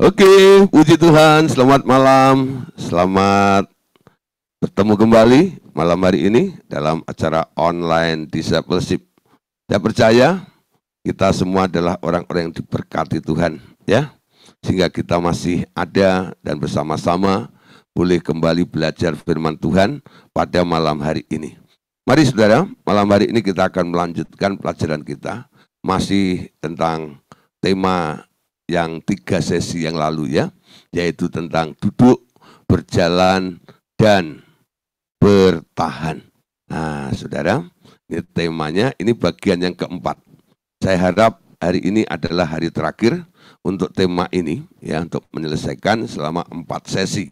Oke, puji Tuhan, selamat malam, selamat bertemu kembali malam hari ini dalam acara online discipleship. Saya percaya kita semua adalah orang-orang yang diberkati Tuhan, ya, sehingga kita masih ada dan bersama-sama boleh kembali belajar firman Tuhan pada malam hari ini. Mari saudara, malam hari ini kita akan melanjutkan pelajaran kita, masih tentang tema yang 3 sesi yang lalu ya, yaitu tentang duduk, berjalan, dan bertahan. Nah saudara, ini temanya, ini bagian yang keempat. Saya harap hari ini adalah hari terakhir untuk tema ini, ya, untuk menyelesaikan selama 4 sesi.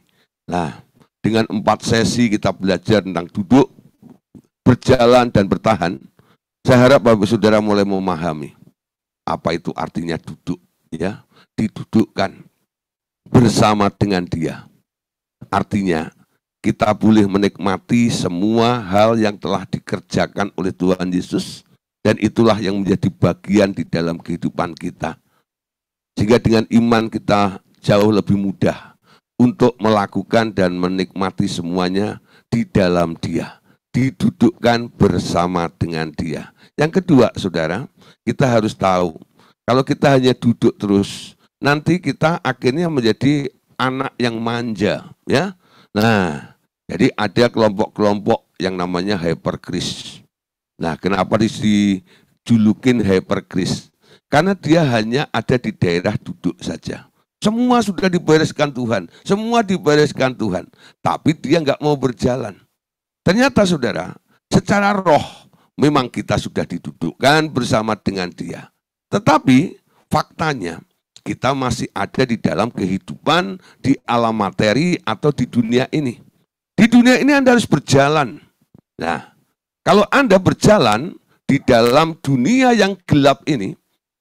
Nah, dengan 4 sesi kita belajar tentang duduk, berjalan, dan bertahan. Saya harap Bapak Saudara mulai memahami apa itu artinya duduk, ya, didudukkan bersama dengan Dia. Artinya kita boleh menikmati semua hal yang telah dikerjakan oleh Tuhan Yesus, dan itulah yang menjadi bagian di dalam kehidupan kita. Sehingga dengan iman kita jauh lebih mudah untuk melakukan dan menikmati semuanya di dalam Dia, didudukkan bersama dengan Dia. Yang kedua, saudara, kita harus tahu, kalau kita hanya duduk terus, nanti kita akhirnya menjadi anak yang manja, ya. Nah, jadi ada kelompok-kelompok yang namanya hyperchris. Nah, kenapa dijulukin hyperchris? Karena dia hanya ada di daerah duduk saja. Semua sudah dibereskan Tuhan, semua dibereskan Tuhan, tapi dia nggak mau berjalan. Ternyata saudara, secara roh memang kita sudah didudukkan bersama dengan Dia. Tetapi faktanya kita masih ada di dalam kehidupan di alam materi atau di dunia ini. Di dunia ini Anda harus berjalan. Nah, kalau Anda berjalan di dalam dunia yang gelap ini,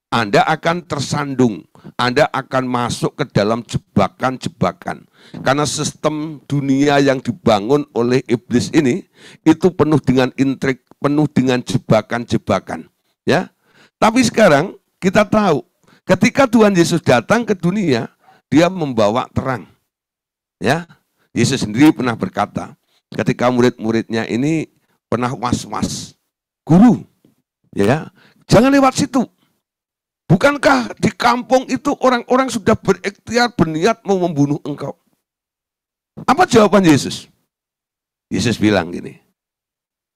Anda akan tersandung. Anda akan masuk ke dalam jebakan-jebakan. Karena sistem dunia yang dibangun oleh iblis ini, itu penuh dengan intrik, penuh dengan jebakan-jebakan. Ya. Tapi sekarang kita tahu, ketika Tuhan Yesus datang ke dunia, Dia membawa terang. Ya, Yesus sendiri pernah berkata, ketika murid-muridnya ini pernah was-was, "Guru, ya, jangan lewat situ. Bukankah di kampung itu orang-orang sudah berikhtiar berniat mau membunuh engkau?" Apa jawaban Yesus? Yesus bilang gini,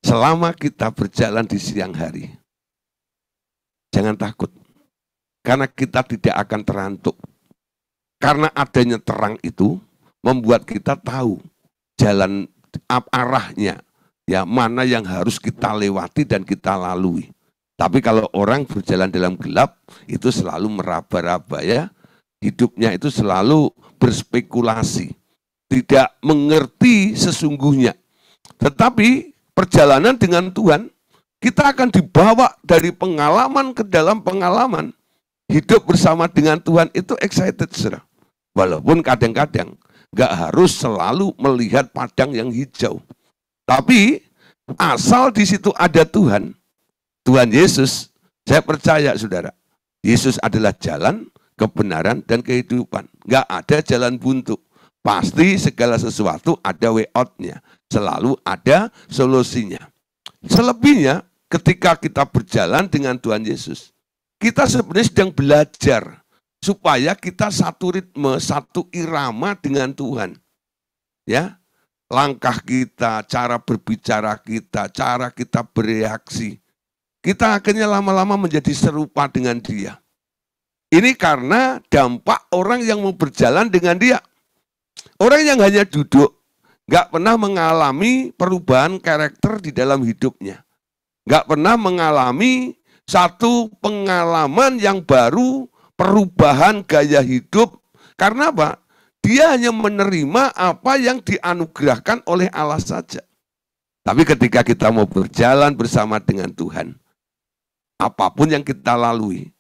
selama kita berjalan di siang hari, jangan takut. Karena kita tidak akan terantuk. Karena adanya terang itu membuat kita tahu jalan arahnya, ya, mana yang harus kita lewati dan kita lalui. Tapi kalau orang berjalan dalam gelap, itu selalu meraba-raba, ya. Hidupnya itu selalu berspekulasi, tidak mengerti sesungguhnya. Tetapi perjalanan dengan Tuhan, kita akan dibawa dari pengalaman ke dalam pengalaman. Hidup bersama dengan Tuhan itu excited, saudara. Walaupun kadang-kadang gak harus selalu melihat padang yang hijau. Tapi asal di situ ada Tuhan, Tuhan Yesus, saya percaya saudara, Yesus adalah jalan, kebenaran, dan kehidupan. Gak ada jalan buntu. Pasti segala sesuatu ada way out-nya. Selalu ada solusinya. Selebihnya, ketika kita berjalan dengan Tuhan Yesus, kita sebenarnya sedang belajar supaya kita satu ritme, satu irama dengan Tuhan. Ya, langkah kita, cara berbicara kita, cara kita bereaksi, kita akhirnya lama-lama menjadi serupa dengan Dia. Ini karena dampak orang yang mau berjalan dengan Dia. Orang yang hanya duduk, nggak pernah mengalami perubahan karakter di dalam hidupnya. Nggak pernah mengalami satu pengalaman yang baru, perubahan gaya hidup. Karena apa? Dia hanya menerima apa yang dianugerahkan oleh Allah saja. Tapi ketika kita mau berjalan bersama dengan Tuhan, apapun yang kita lalui,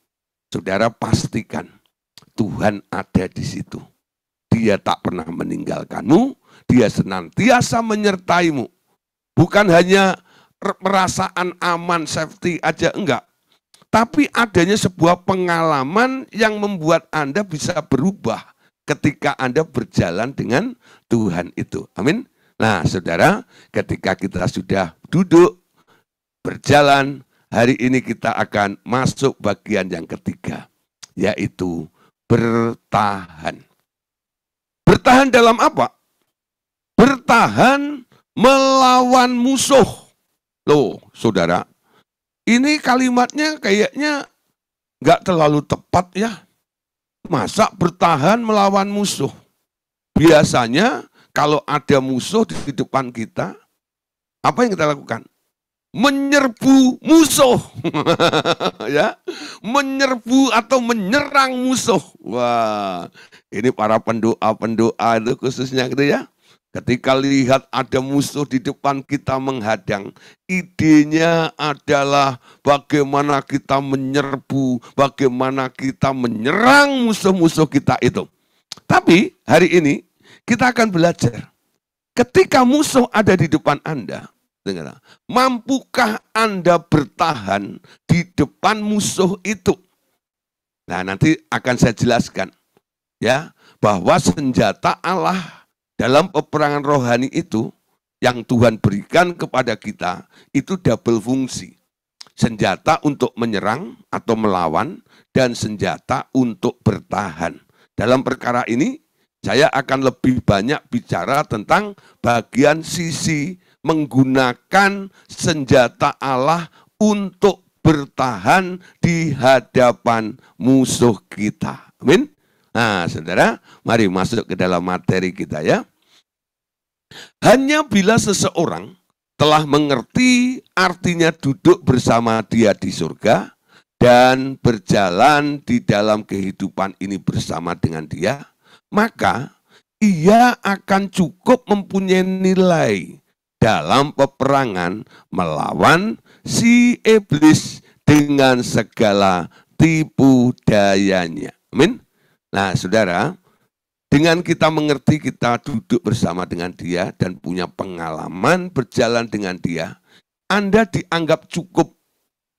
saudara pastikan Tuhan ada di situ. Dia tak pernah meninggalkanmu, Dia senantiasa menyertaimu. Bukan hanya perasaan aman, safety aja, enggak. Tapi adanya sebuah pengalaman yang membuat Anda bisa berubah, ketika Anda berjalan dengan Tuhan itu. Amin. Nah, saudara, ketika kita sudah duduk, berjalan, hari ini kita akan masuk bagian yang ketiga, yaitu bertahan. Bertahan dalam apa? Bertahan melawan musuh. Loh, saudara, ini kalimatnya kayaknya nggak terlalu tepat ya. Masa bertahan melawan musuh? Biasanya kalau ada musuh di depan kita, apa yang kita lakukan? Menyerbu musuh. Ya, menyerbu atau menyerang musuh. Wah, ini para pendoa-pendoa itu khususnya gitu ya. Ketika lihat ada musuh di depan kita menghadang, idenya adalah bagaimana kita menyerbu, bagaimana kita menyerang musuh-musuh kita itu. Tapi hari ini kita akan belajar, ketika musuh ada di depan Anda, dengar, mampukah Anda bertahan di depan musuh itu? Nah, nanti akan saya jelaskan ya, bahwa senjata Allah dalam peperangan rohani itu yang Tuhan berikan kepada kita itu double fungsi. Senjata untuk menyerang atau melawan dan senjata untuk bertahan. Dalam perkara ini saya akan lebih banyak bicara tentang bagian sisi menggunakan senjata Allah untuk bertahan di hadapan musuh kita. Amin. Nah, saudara, mari masuk ke dalam materi kita ya. Hanya bila seseorang telah mengerti artinya duduk bersama Dia di surga dan berjalan di dalam kehidupan ini bersama dengan Dia, maka ia akan cukup mempunyai nilai dalam peperangan melawan si iblis dengan segala tipu dayanya. Amin. Nah, saudara, dengan kita mengerti kita duduk bersama dengan Dia dan punya pengalaman berjalan dengan Dia, Anda dianggap cukup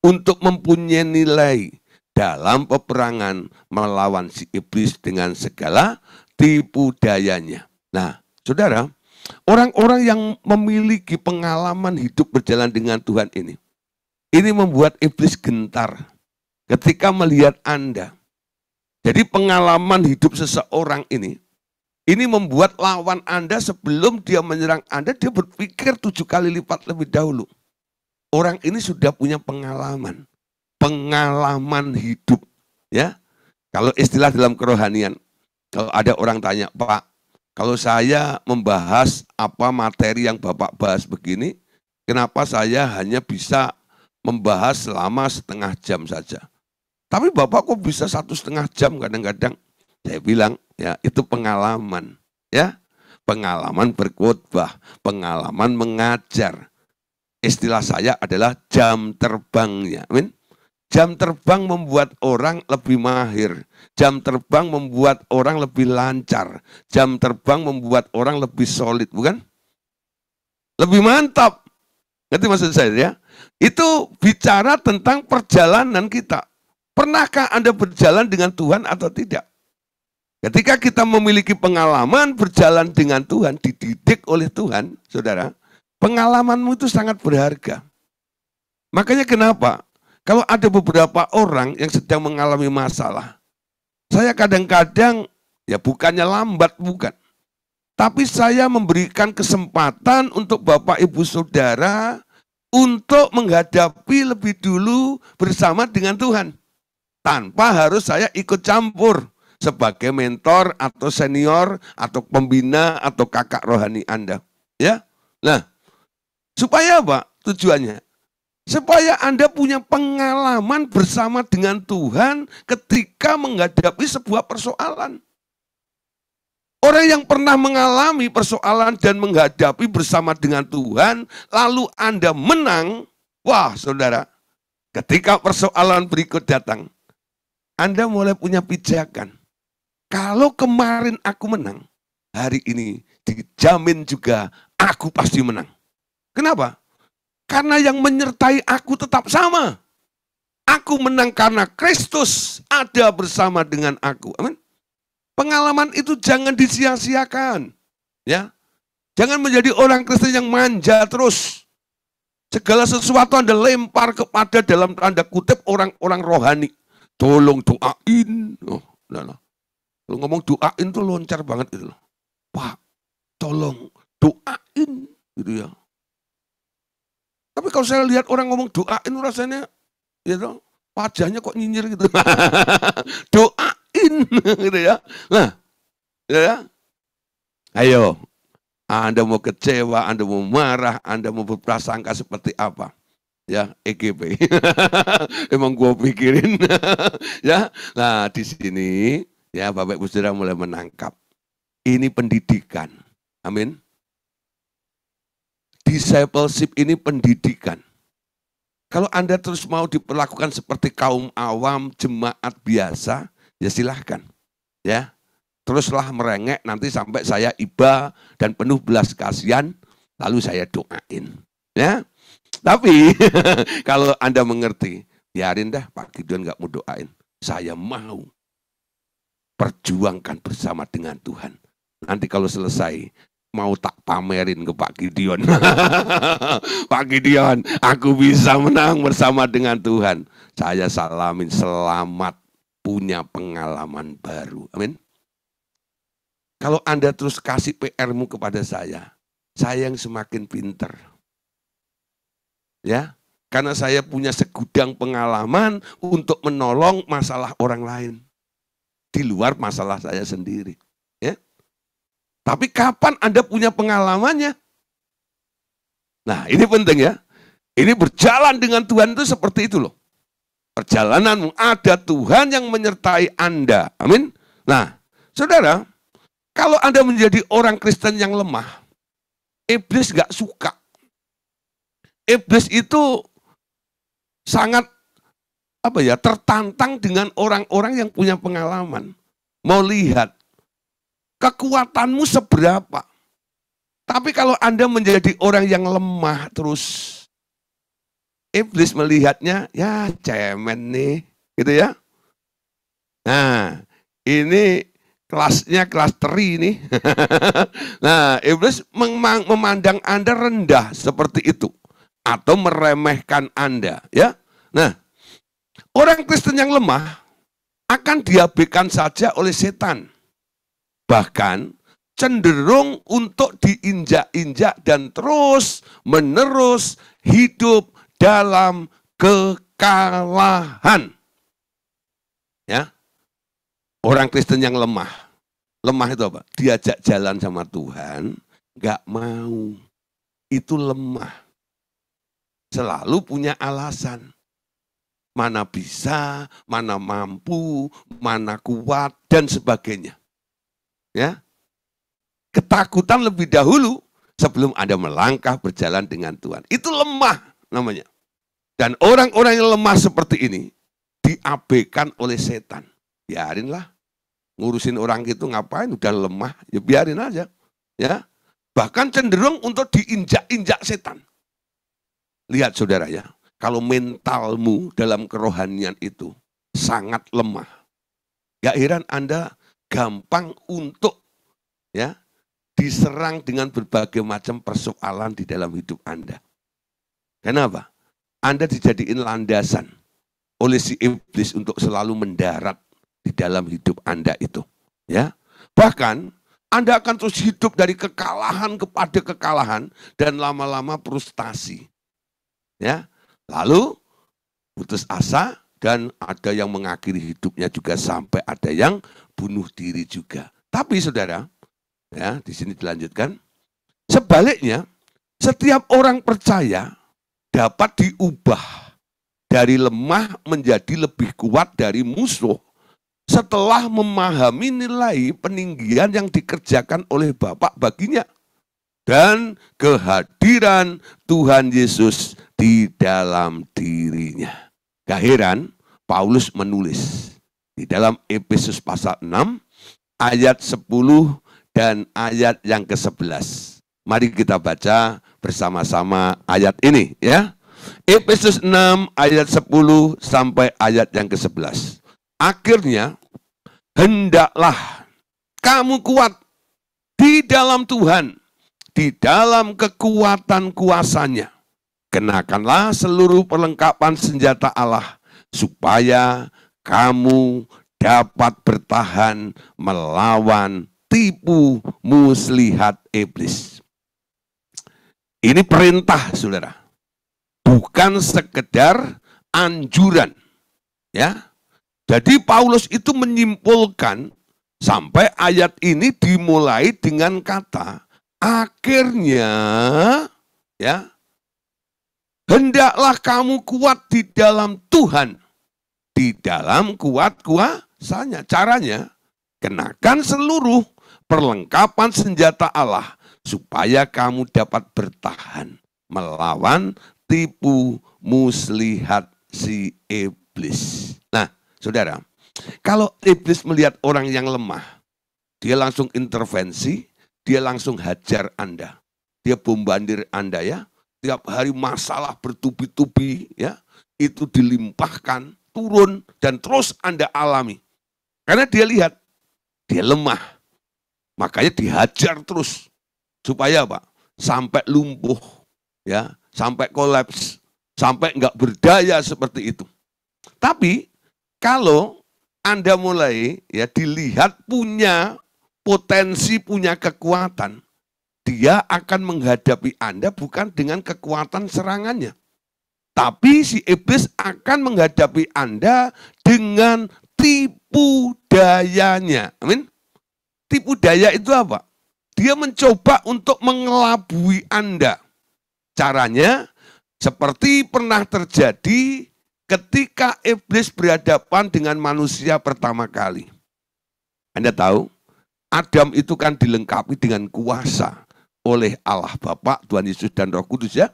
untuk mempunyai nilai dalam peperangan melawan si iblis dengan segala tipu dayanya. Nah, saudara, orang-orang yang memiliki pengalaman hidup berjalan dengan Tuhan ini membuat iblis gentar ketika melihat Anda. Jadi pengalaman hidup seseorang ini membuat lawan Anda sebelum dia menyerang Anda, dia berpikir 7 kali lipat lebih dahulu. Orang ini sudah punya pengalaman hidup. Ya, kalau istilah dalam kerohanian, kalau ada orang tanya, Pak, kalau saya membahas apa materi yang Bapak bahas begini, kenapa saya hanya bisa membahas selama setengah jam saja? Tapi Bapak kok bisa 1,5 jam kadang-kadang? Saya bilang, ya itu pengalaman. Ya, pengalaman berkhotbah, pengalaman mengajar. Istilah saya adalah jam terbangnya. Amin. Jam terbang membuat orang lebih mahir. Jam terbang membuat orang lebih lancar. Jam terbang membuat orang lebih solid, bukan? Lebih mantap. Ngerti maksud saya ya? Itu bicara tentang perjalanan kita. Pernahkah Anda berjalan dengan Tuhan atau tidak? Ketika kita memiliki pengalaman berjalan dengan Tuhan, dididik oleh Tuhan, saudara, pengalamanmu itu sangat berharga. Makanya kenapa? Kalau ada beberapa orang yang sedang mengalami masalah, saya kadang-kadang, ya bukannya lambat, bukan. Tapi saya memberikan kesempatan untuk Bapak Ibu Saudara untuk menghadapi lebih dulu bersama dengan Tuhan. Tanpa harus saya ikut campur sebagai mentor atau senior atau pembina atau kakak rohani Anda. Ya, nah, supaya apa tujuannya? Supaya Anda punya pengalaman bersama dengan Tuhan ketika menghadapi sebuah persoalan. Orang yang pernah mengalami persoalan dan menghadapi bersama dengan Tuhan, lalu Anda menang, wah saudara, ketika persoalan berikut datang, Anda mulai punya pijakan. Kalau kemarin aku menang, hari ini dijamin juga aku pasti menang. Kenapa? Karena yang menyertai aku tetap sama. Aku menang karena Kristus ada bersama dengan aku. Amin. Pengalaman itu jangan disia-siakan. Ya, jangan menjadi orang Kristen yang manja terus. Segala sesuatu Anda lempar kepada dalam tanda kutip orang-orang rohani. Tolong doain. Oh, nah. Lu ngomong doain tuh loncar banget itu loh. Pak, tolong doain gitu ya. Tapi kalau saya lihat orang ngomong doain rasanya gitu, wajahnya kok nyinyir gitu. Doain gitu ya. Nah, ya. Ayo, Anda mau kecewa, Anda mau marah, Anda mau berprasangka seperti apa? Ya, EGP. Emang gua pikirin. Ya. Nah, di sini ya Bapak Ibu Saudara mulai menangkap. Ini pendidikan. Amin. Discipleship ini pendidikan. Kalau Anda terus mau diperlakukan seperti kaum awam, jemaat biasa, ya silahkan. Ya. Teruslah merengek nanti sampai saya iba dan penuh belas kasihan, lalu saya doain. Ya. Tapi kalau Anda mengerti, biarin dah Pak Gideon nggak mau doain. Saya mau perjuangkan bersama dengan Tuhan. Nanti kalau selesai, mau tak pamerin ke Pak Gideon. Pak Gideon, aku bisa menang bersama dengan Tuhan. Saya salamin, selamat punya pengalaman baru. Amin. Kalau Anda terus kasih PR-mu kepada saya yang semakin pinter. Ya, karena saya punya segudang pengalaman untuk menolong masalah orang lain. Di luar masalah saya sendiri. Ya. Tapi kapan Anda punya pengalamannya? Nah, ini penting ya. Ini berjalan dengan Tuhan itu seperti itu loh. Perjalananmu ada Tuhan yang menyertai Anda. Amin. Nah, saudara, kalau Anda menjadi orang Kristen yang lemah, iblis gak suka. Iblis itu sangat tertantang dengan orang-orang yang punya pengalaman. Mau lihat kekuatanmu seberapa. Tapi kalau Anda menjadi orang yang lemah terus, iblis melihatnya, ya cemen nih, gitu ya. Nah, ini kelasnya kelas teri ini. Nah, iblis memandang Anda rendah seperti itu. Atau meremehkan Anda. Ya. Nah, orang Kristen yang lemah akan diabaikan saja oleh setan. Bahkan cenderung untuk diinjak-injak dan terus menerus hidup dalam kekalahan. Ya. Orang Kristen yang lemah. Lemah itu apa? Diajak jalan sama Tuhan, nggak mau. Itu lemah. Selalu punya alasan. Mana bisa, mana mampu, mana kuat, dan sebagainya. Ya, ketakutan lebih dahulu sebelum Anda melangkah berjalan dengan Tuhan. Itu lemah namanya. Dan orang-orang yang lemah seperti ini diabaikan oleh setan. Biarinlah. Ngurusin orang gitu ngapain, udah lemah, ya biarin aja. Ya. Bahkan cenderung untuk diinjak-injak setan. Lihat saudara ya, kalau mentalmu dalam kerohanian itu sangat lemah. Gak heran Anda gampang untuk ya diserang dengan berbagai macam persoalan di dalam hidup Anda. Kenapa? Anda dijadiin landasan oleh si iblis untuk selalu mendarat di dalam hidup Anda itu. Ya. Bahkan Anda akan terus hidup dari kekalahan kepada kekalahan dan lama-lama frustasi. Ya. Lalu putus asa dan ada yang mengakhiri hidupnya juga sampai ada yang bunuh diri juga. Tapi saudara, ya, di sini dilanjutkan. Sebaliknya, setiap orang percaya dapat diubah dari lemah menjadi lebih kuat dari musuh setelah memahami nilai peninggian yang dikerjakan oleh Bapa baginya dan kehadiran Tuhan Yesus di dalam dirinya. Gak heran Paulus menulis di dalam Efesus pasal 6 ayat 10 dan ayat yang ke-11. Mari kita baca bersama-sama ayat ini ya. Efesus 6 ayat 10 sampai ayat yang ke-11. Akhirnya hendaklah kamu kuat di dalam Tuhan, di dalam kekuatan kuasa-Nya. Kenakanlah seluruh perlengkapan senjata Allah, supaya kamu dapat bertahan melawan tipu muslihat iblis. Ini perintah, saudara. Bukan sekedar anjuran. Ya. Jadi Paulus itu menyimpulkan sampai ayat ini dimulai dengan kata akhirnya, ya, hendaklah kamu kuat di dalam Tuhan, di dalam kuat kuasanya. Caranya, kenakan seluruh perlengkapan senjata Allah, supaya kamu dapat bertahan melawan tipu muslihat si iblis. Nah, saudara, kalau iblis melihat orang yang lemah, dia langsung intervensi, dia langsung hajar Anda. Dia bombardir Anda, ya. Tiap hari masalah bertubi-tubi, ya. Itu dilimpahkan, turun, dan terus Anda alami. Karena dia lihat, dia lemah. Makanya dihajar terus. Supaya apa? Sampai lumpuh, ya, sampai kolaps, sampai enggak berdaya seperti itu. Tapi kalau Anda mulai, ya, dilihat punya potensi, punya kekuatan, dia akan menghadapi Anda bukan dengan kekuatan serangannya. Tapi si iblis akan menghadapi Anda dengan tipu dayanya. Amin. Tipu daya itu apa? Dia mencoba untuk mengelabui Anda. Caranya seperti pernah terjadi ketika iblis berhadapan dengan manusia pertama kali. Anda tahu, Adam itu kan dilengkapi dengan kuasa oleh Allah Bapa, Tuhan Yesus dan Roh Kudus, ya.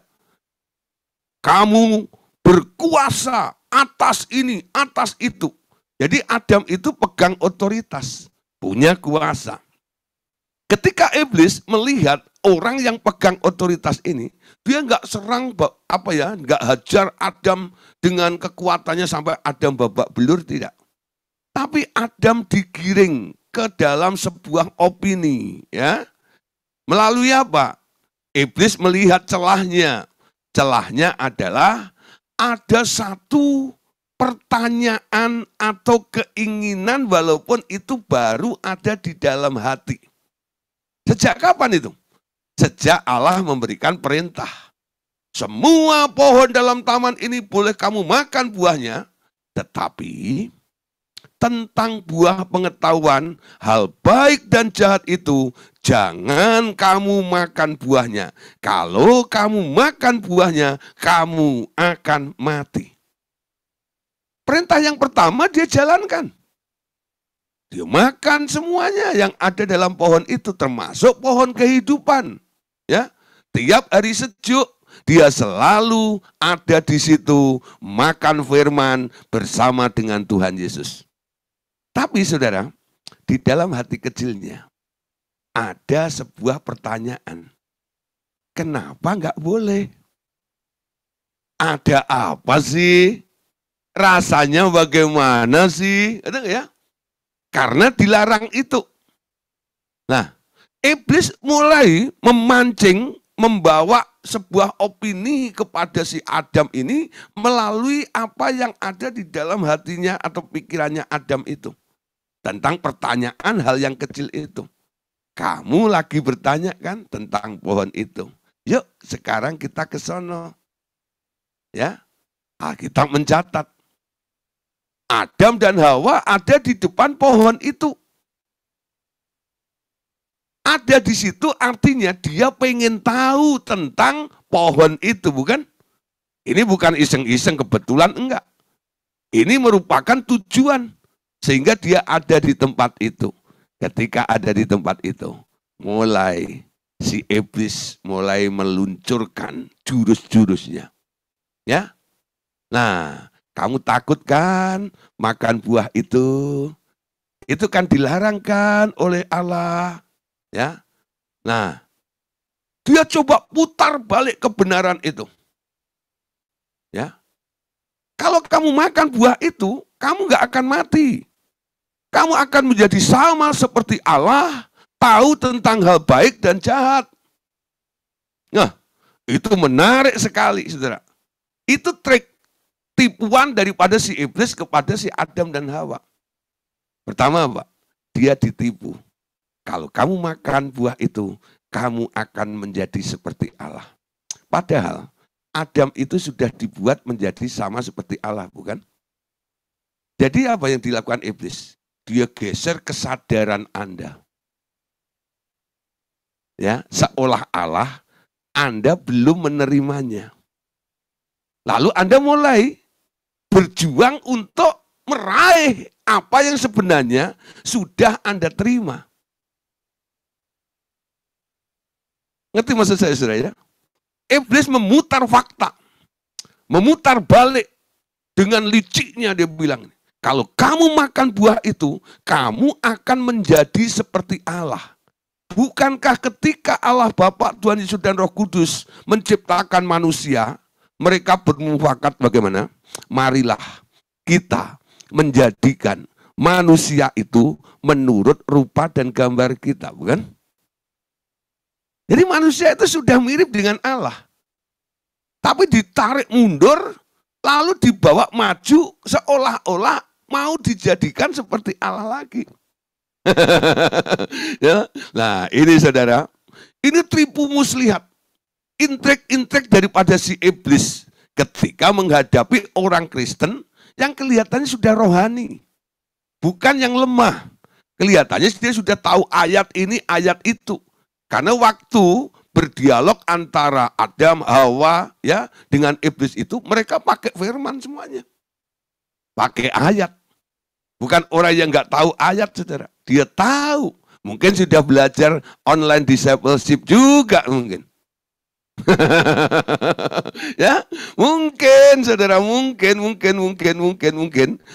Kamu berkuasa atas ini, atas itu. Jadi Adam itu pegang otoritas, punya kuasa. Ketika iblis melihat orang yang pegang otoritas ini, dia nggak serang, nggak hajar Adam dengan kekuatannya sampai Adam babak belur, tidak. Tapi Adam digiring ke dalam sebuah opini, ya. Melalui apa? Iblis melihat celahnya. Celahnya adalah ada satu pertanyaan atau keinginan walaupun itu baru ada di dalam hati. Sejak kapan itu? Sejak Allah memberikan perintah. Semua pohon dalam taman ini boleh kamu makan buahnya, tetapi tentang buah pengetahuan hal baik dan jahat itu jangan kamu makan buahnya. Kalau kamu makan buahnya, kamu akan mati. Perintah yang pertama dia jalankan. Dia makan semuanya yang ada dalam pohon itu, termasuk pohon kehidupan. Ya, tiap hari sejuk dia selalu ada di situ makan firman bersama dengan Tuhan Yesus. Tapi saudara, di dalam hati kecilnya ada sebuah pertanyaan. Kenapa enggak boleh? Ada apa sih? Rasanya bagaimana sih? Ada enggak ya? Karena dilarang itu. Nah, iblis mulai memancing, membawa sebuah opini kepada si Adam ini melalui apa yang ada di dalam hatinya atau pikirannya Adam itu. Tentang pertanyaan hal yang kecil itu. Kamu lagi bertanya kan tentang pohon itu. Yuk sekarang kita ke sono. Ya, Alkitab mencatat. Adam dan Hawa ada di depan pohon itu. Ada di situ artinya dia pengen tahu tentang pohon itu, bukan? Ini bukan iseng-iseng kebetulan, enggak. Ini merupakan tujuan. Sehingga dia ada di tempat itu. Ketika ada di tempat itu, mulai si iblis mulai meluncurkan jurus-jurusnya. Ya. Nah, kamu takut kan makan buah itu? Itu kan dilarang kan oleh Allah. Ya. Nah, dia coba putar balik kebenaran itu. Ya. Kalau kamu makan buah itu, kamu nggak akan mati. Kamu akan menjadi sama seperti Allah, tahu tentang hal baik dan jahat. Nah, itu menarik sekali, saudara. Itu trik tipuan daripada si iblis kepada si Adam dan Hawa. Pertama, Pak, dia ditipu. Kalau kamu makan buah itu, kamu akan menjadi seperti Allah. Padahal Adam itu sudah dibuat menjadi sama seperti Allah, bukan? Jadi apa yang dilakukan iblis? Dia geser kesadaran Anda. Ya, seolah-olah Anda belum menerimanya. Lalu Anda mulai berjuang untuk meraih apa yang sebenarnya sudah Anda terima. Ngerti maksud saya, saudara? Iblis memutar fakta, memutar balik dengan liciknya dia bilang, kalau kamu makan buah itu, kamu akan menjadi seperti Allah. Bukankah ketika Allah Bapa, Tuhan Yesus dan Roh Kudus menciptakan manusia, mereka bermufakat bagaimana? Marilah kita menjadikan manusia itu menurut rupa dan gambar kita, bukan? Jadi manusia itu sudah mirip dengan Allah. Tapi ditarik mundur, lalu dibawa maju seolah-olah mau dijadikan seperti Allah lagi. Ya. Nah ini saudara, ini tipu muslihat. Intrik-intrik daripada si iblis ketika menghadapi orang Kristen yang kelihatannya sudah rohani. Bukan yang lemah. Kelihatannya dia sudah tahu ayat ini, ayat itu. Karena waktu berdialog antara Adam, Hawa, ya, dengan iblis itu, mereka pakai firman semuanya. Pakai ayat. Bukan orang yang nggak tahu ayat, saudara. Dia tahu. Mungkin sudah belajar online discipleship juga mungkin. Ya, mungkin saudara, mungkin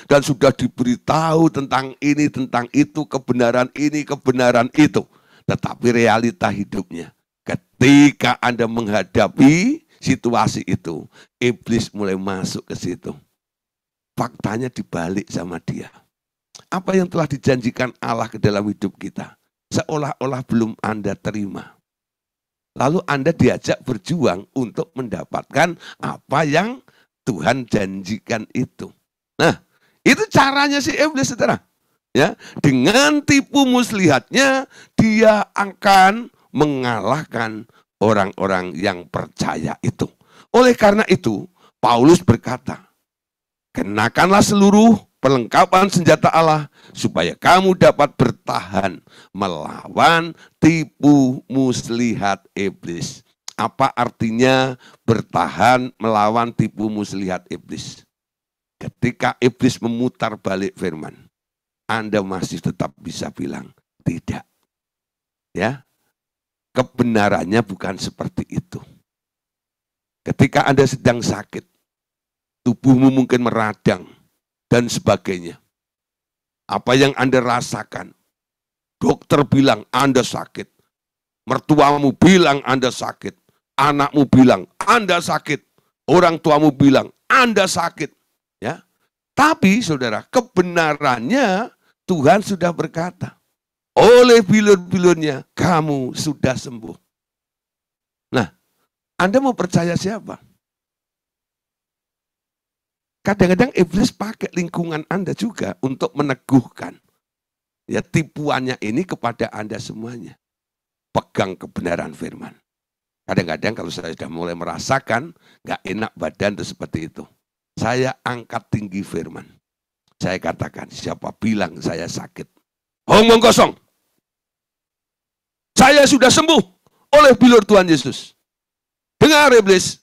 dan sudah diberitahu tentang ini, tentang itu, kebenaran ini, kebenaran itu. Tetapi realita hidupnya, ketika Anda menghadapi situasi itu, iblis mulai masuk ke situ. Faktanya dibalik sama dia. Apa yang telah dijanjikan Allah ke dalam hidup kita, seolah-olah belum Anda terima. Lalu Anda diajak berjuang untuk mendapatkan apa yang Tuhan janjikan itu. Nah, itu caranya si iblis, saudara. Ya, dengan tipu muslihatnya dia akan mengalahkan orang-orang yang percaya itu. Oleh karena itu, Paulus berkata, kenakanlah seluruh perlengkapan senjata Allah supaya kamu dapat bertahan melawan tipu muslihat iblis. Apa artinya bertahan melawan tipu muslihat iblis? Ketika iblis memutar balik firman, Anda masih tetap bisa bilang tidak. Ya. Kebenarannya bukan seperti itu. Ketika Anda sedang sakit, tubuhmu mungkin meradang dan sebagainya. Apa yang Anda rasakan? Dokter bilang Anda sakit. Mertuamu bilang Anda sakit. Anakmu bilang Anda sakit. Orang tuamu bilang Anda sakit. Ya. Tapi saudara, kebenarannya Tuhan sudah berkata, oleh bilur-bilurnya kamu sudah sembuh. Nah, Anda mau percaya siapa? Kadang-kadang iblis pakai lingkungan Anda juga untuk meneguhkan ya tipuannya ini kepada Anda semuanya. Pegang kebenaran firman. Kadang-kadang kalau saya sudah mulai merasakan gak enak badan itu seperti itu, saya angkat tinggi firman. Saya katakan, siapa bilang saya sakit? Omong kosong. Saya sudah sembuh oleh bilur Tuhan Yesus. Dengar iblis,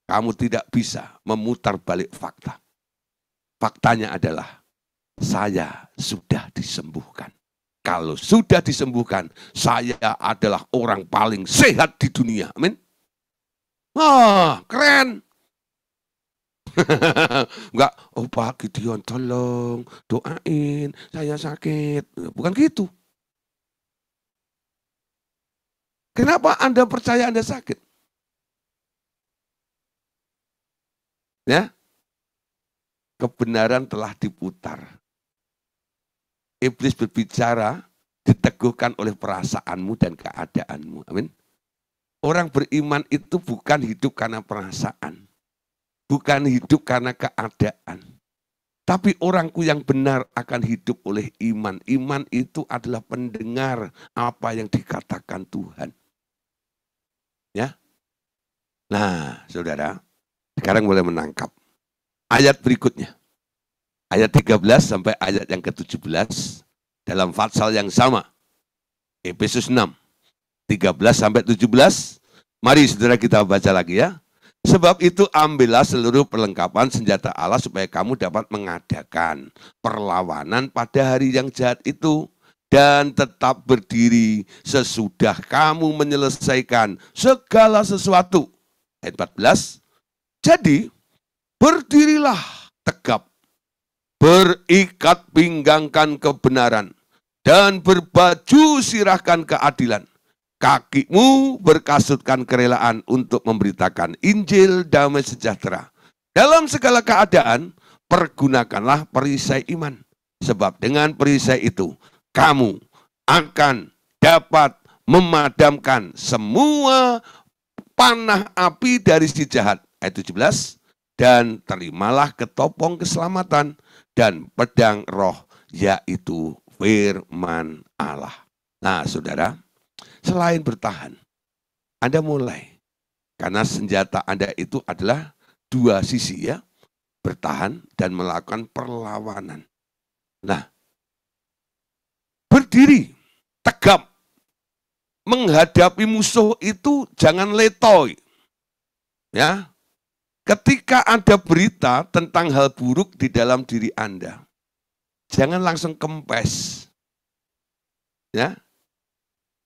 kamu tidak bisa memutar balik fakta. Faktanya adalah, saya sudah disembuhkan. Kalau sudah disembuhkan, saya adalah orang paling sehat di dunia. Amin. Wah, keren. Enggak, oh Pak Gideon tolong doain, saya sakit. Bukan gitu. Kenapa Anda percaya Anda sakit? Ya, kebenaran telah diputar. iblis berbicara diteguhkan oleh perasaanmu dan keadaanmu. Amin. Orang beriman itu bukan hidup karena perasaan, bukan hidup karena keadaan. Tapi orangku yang benar akan hidup oleh iman. Iman itu adalah pendengar apa yang dikatakan Tuhan. Ya. Nah, saudara, sekarang boleh menangkap ayat berikutnya. Ayat 13 sampai ayat yang ke-17 dalam pasal yang sama. Efesus 6, 13 sampai 17. Mari saudara kita baca lagi ya. Sebab itu ambillah seluruh perlengkapan senjata Allah supaya kamu dapat mengadakan perlawanan pada hari yang jahat itu. Dan tetap berdiri sesudah kamu menyelesaikan segala sesuatu. Ayat 14. Jadi berdirilah tegap, berikat pinggangkan kebenaran, dan berbaju sirahkan keadilan. Kakimu berkasutkan kerelaan untuk memberitakan Injil damai sejahtera. Dalam segala keadaan, pergunakanlah perisai iman. Sebab dengan perisai itu, kamu akan dapat memadamkan semua panah api dari si jahat. Ayat 17. Dan terimalah ketopong keselamatan dan pedang roh, yaitu firman Allah. Nah, saudara, selain bertahan, Anda mulai. Karena senjata Anda itu adalah dua sisi ya. Bertahan dan melakukan perlawanan. Nah, berdiri, tegap. Menghadapi musuh itu jangan letoy. Ya. Ketika ada berita tentang hal buruk di dalam diri Anda, jangan langsung kempes. Ya.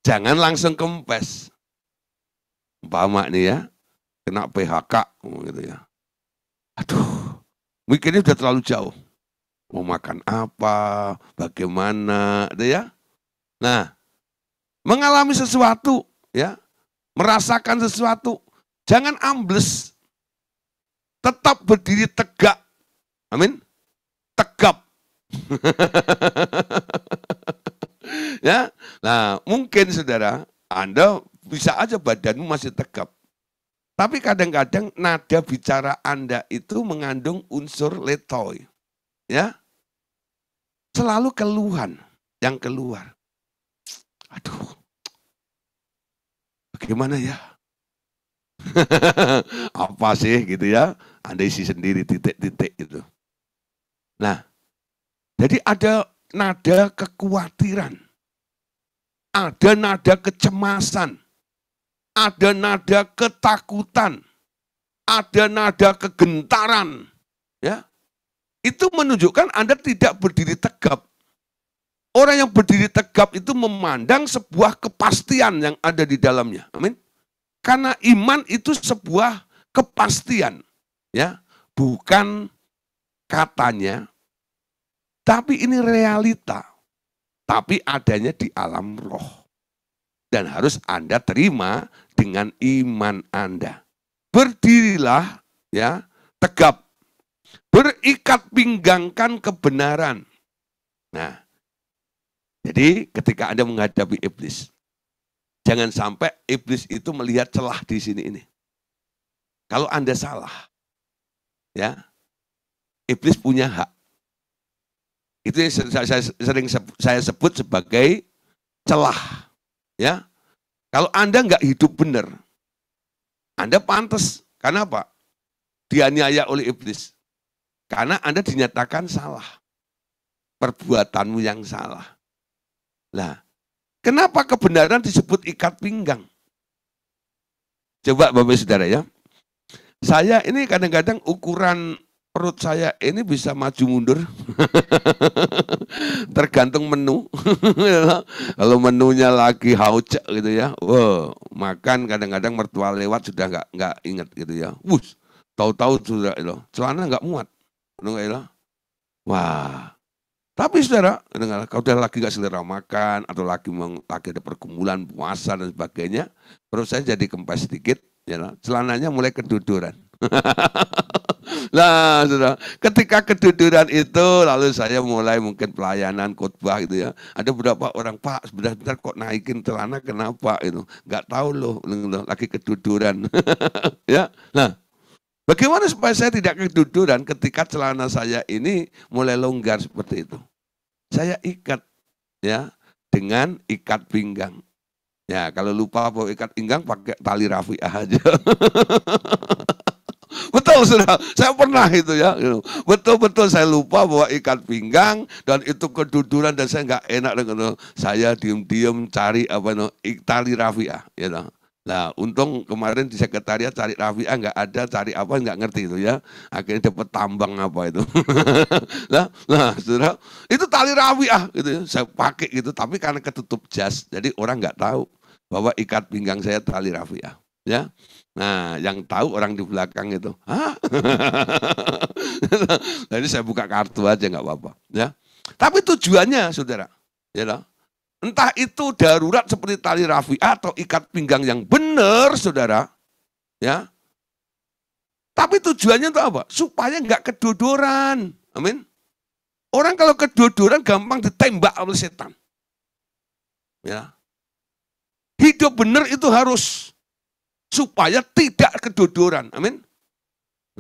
Jangan langsung kempes. Umpama nih ya, kena PHK gitu ya. Aduh, mikirnya udah terlalu jauh. Mau makan apa, bagaimana, gitu ya. Nah, mengalami sesuatu, ya, merasakan sesuatu, jangan ambles. Tetap berdiri tegak. Amin. Tegap. Ya, nah mungkin saudara, Anda bisa aja badanmu masih tegap. Tapi kadang-kadang nada bicara Anda itu mengandung unsur letoy. Ya, selalu keluhan yang keluar. Aduh, bagaimana ya? Apa sih gitu ya? Anda isi sendiri titik-titik itu. Nah, jadi ada nada kekhawatiran. Ada nada kecemasan, ada nada ketakutan, ada nada kegentaran. Ya, itu menunjukkan Anda tidak berdiri tegap. Orang yang berdiri tegap itu memandang sebuah kepastian yang ada di dalamnya. Amin. Karena iman itu sebuah kepastian, ya, bukan katanya, tapi ini realita. Tapi adanya di alam roh. Dan harus Anda terima dengan iman Anda. Berdirilah, ya, tegap. Berikat pinggangkan kebenaran. Nah, jadi ketika Anda menghadapi iblis, jangan sampai iblis itu melihat celah di sini ini. Kalau Anda salah, ya, iblis punya hak. Itu yang sering saya sebut sebagai celah. Ya, kalau Anda nggak hidup benar, Anda pantas. Karena apa? Dianiaya oleh iblis. Karena Anda dinyatakan salah. Perbuatanmu yang salah. Nah, kenapa kebenaran disebut ikat pinggang? Coba Bapak Saudara ya. Saya ini kadang-kadang ukuran perut saya ini bisa maju mundur. Tergantung menu. Kalau menunya lagi hauce gitu ya. Wow, makan kadang-kadang mertua lewat sudah nggak inget gitu ya. Wush, tahu-tahu sudah itu. Celana nggak muat. Wah. Tapi saudara, kalau udah lagi nggak selera makan atau lagi ada pergumulan puasa dan sebagainya, perut saya jadi kempes sedikit, ya, celananya mulai keduduran. Nah, saudara, ketika keduduran itu, lalu saya mulai mungkin pelayanan khotbah gitu ya. Ada beberapa orang, Pak, sebentar-sebentar kok naikin celana, kenapa itu? Nggak tahu loh, lagi keduduran. Ya, nah, bagaimana supaya saya tidak keduduran ketika celana saya ini mulai longgar seperti itu? Saya ikat, ya, dengan ikat pinggang. Ya, kalau lupa bawa ikat pinggang pakai tali rafiah aja. Betul, saudara, saya pernah itu ya. Betul-betul saya lupa bawa ikat pinggang dan itu keduduran dan saya nggak enak dengan saya diem-diem cari tali rafiah. Ya, nah, untung kemarin di sekretariat cari rafiah nggak ada, cari apa nggak ngerti itu ya. Akhirnya dapat tambang apa itu. nah, saudara, itu tali rafiah gitu ya. Saya pakai gitu, tapi karena ketutup jas, jadi orang nggak tahu bahwa ikat pinggang saya tali rafiah. Ya, nah yang tahu orang di belakang itu, hah? Jadi saya buka kartu aja nggak apa-apa. Ya, tapi tujuannya, saudara, ya, entah itu darurat seperti tali rafiah atau ikat pinggang yang benar, saudara, ya. Tapi tujuannya itu apa? Supaya nggak kedodoran. Amin. Orang kalau kedodoran gampang ditembak oleh setan. Ya. Hidup benar itu harus supaya tidak kedodoran. Amin.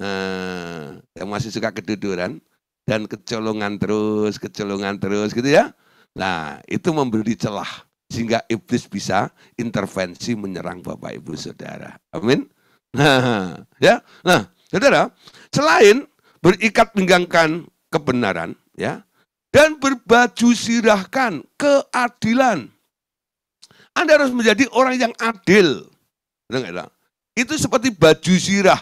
Nah, yang masih suka kedodoran dan kecolongan terus gitu ya. Nah, itu memberi celah sehingga iblis bisa intervensi menyerang Bapak Ibu Saudara. Amin. Nah, ya. Nah, Saudara, selain berikat pinggangkan kebenaran, ya, dan berbaju sirahkan keadilan. Anda harus menjadi orang yang adil. Itu seperti baju sirah.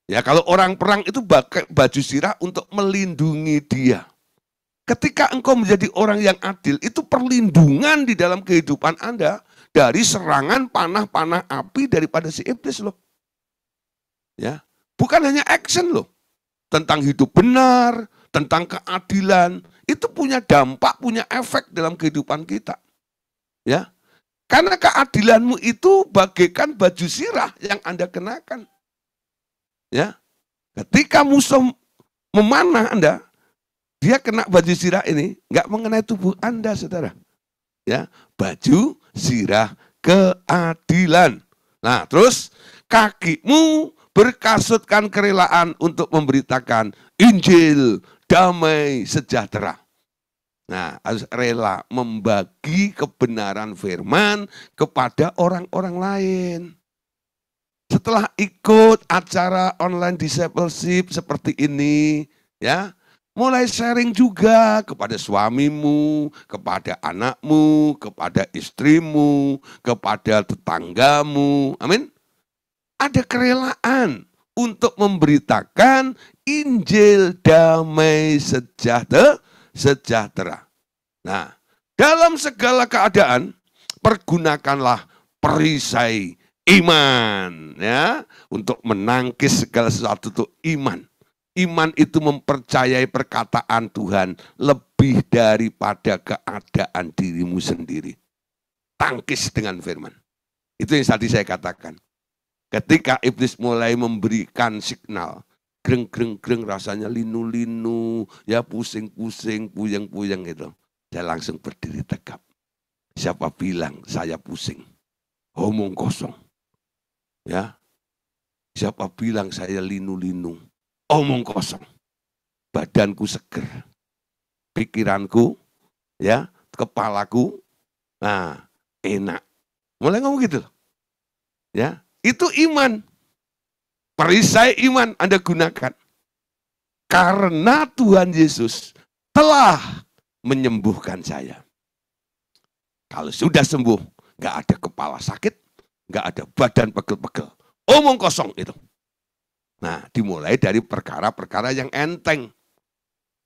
Ya, kalau orang perang itu pakai baju sirah untuk melindungi dia. Ketika engkau menjadi orang yang adil, itu perlindungan di dalam kehidupan Anda dari serangan panah-panah api daripada si iblis loh. Ya, bukan hanya action loh. Tentang hidup benar, tentang keadilan, itu punya dampak, punya efek dalam kehidupan kita. Ya. Karena keadilanmu itu bagaikan baju sirah yang Anda kenakan. Ya, ketika musuh memanah Anda, dia kena baju sirah ini, nggak mengenai tubuh Anda, saudara. Ya, baju sirah keadilan. Nah, terus kakimu berkasutkan kerelaan untuk memberitakan Injil damai sejahtera. Nah, harus rela membagi kebenaran firman kepada orang-orang lain. Setelah ikut acara online discipleship seperti ini, ya, mulai sharing juga kepada suamimu, kepada anakmu, kepada istrimu, kepada tetanggamu. Amin. Ada kerelaan untuk memberitakan Injil damai sejahtera. Nah, dalam segala keadaan pergunakanlah perisai iman, ya, untuk menangkis segala sesuatu itu iman. Iman itu mempercayai perkataan Tuhan lebih daripada keadaan dirimu sendiri. Tangkis dengan firman. Itu yang tadi saya katakan. Ketika iblis mulai memberikan signal, greng rasanya linu-linu, ya pusing-pusing, puyeng-puyeng gitu. Saya langsung berdiri tegap. Siapa bilang saya pusing? Omong kosong. Ya. Siapa bilang saya linu-linu? Omong kosong. Badanku seger. Pikiranku, ya, kepalaku, nah, enak. Mulai ngomong gitu. Ya, itu iman. Perisai iman Anda gunakan. Karena Tuhan Yesus telah menyembuhkan saya. Kalau sudah sembuh, nggak ada kepala sakit, nggak ada badan pegel-pegel. Omong kosong itu. Nah, dimulai dari perkara-perkara yang enteng.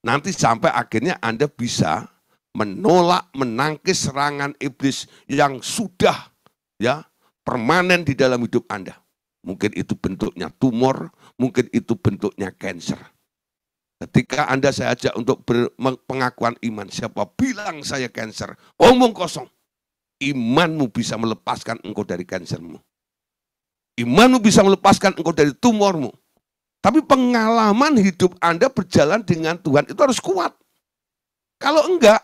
Nanti sampai akhirnya Anda bisa menolak, menangkis serangan iblis yang sudah, ya, permanen di dalam hidup Anda. Mungkin itu bentuknya tumor, mungkin itu bentuknya kanker. Ketika Anda saya ajak untuk pengakuan iman, siapa bilang saya kanker? Omong kosong. Imanmu bisa melepaskan engkau dari kansermu. Imanmu bisa melepaskan engkau dari tumormu. Tapi pengalaman hidup Anda berjalan dengan Tuhan itu harus kuat. Kalau enggak,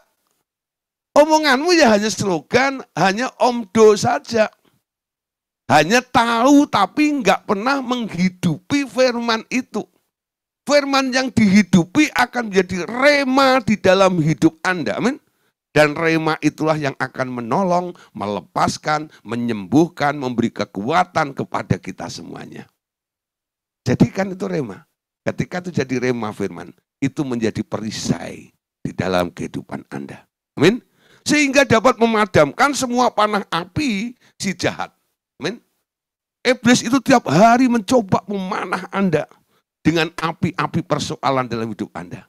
omonganmu ya hanya slogan, hanya omdo saja. Hanya tahu tapi enggak pernah menghidupi firman itu. Firman yang dihidupi akan menjadi rema di dalam hidup Anda. Amin. Dan rema itulah yang akan menolong, melepaskan, menyembuhkan, memberi kekuatan kepada kita semuanya. Jadi kan itu rema. Ketika itu jadi rema firman, itu menjadi perisai di dalam kehidupan Anda. Amin. Sehingga dapat memadamkan semua panah api si jahat. Amin. Iblis itu tiap hari mencoba memanah Anda dengan api-api persoalan dalam hidup Anda.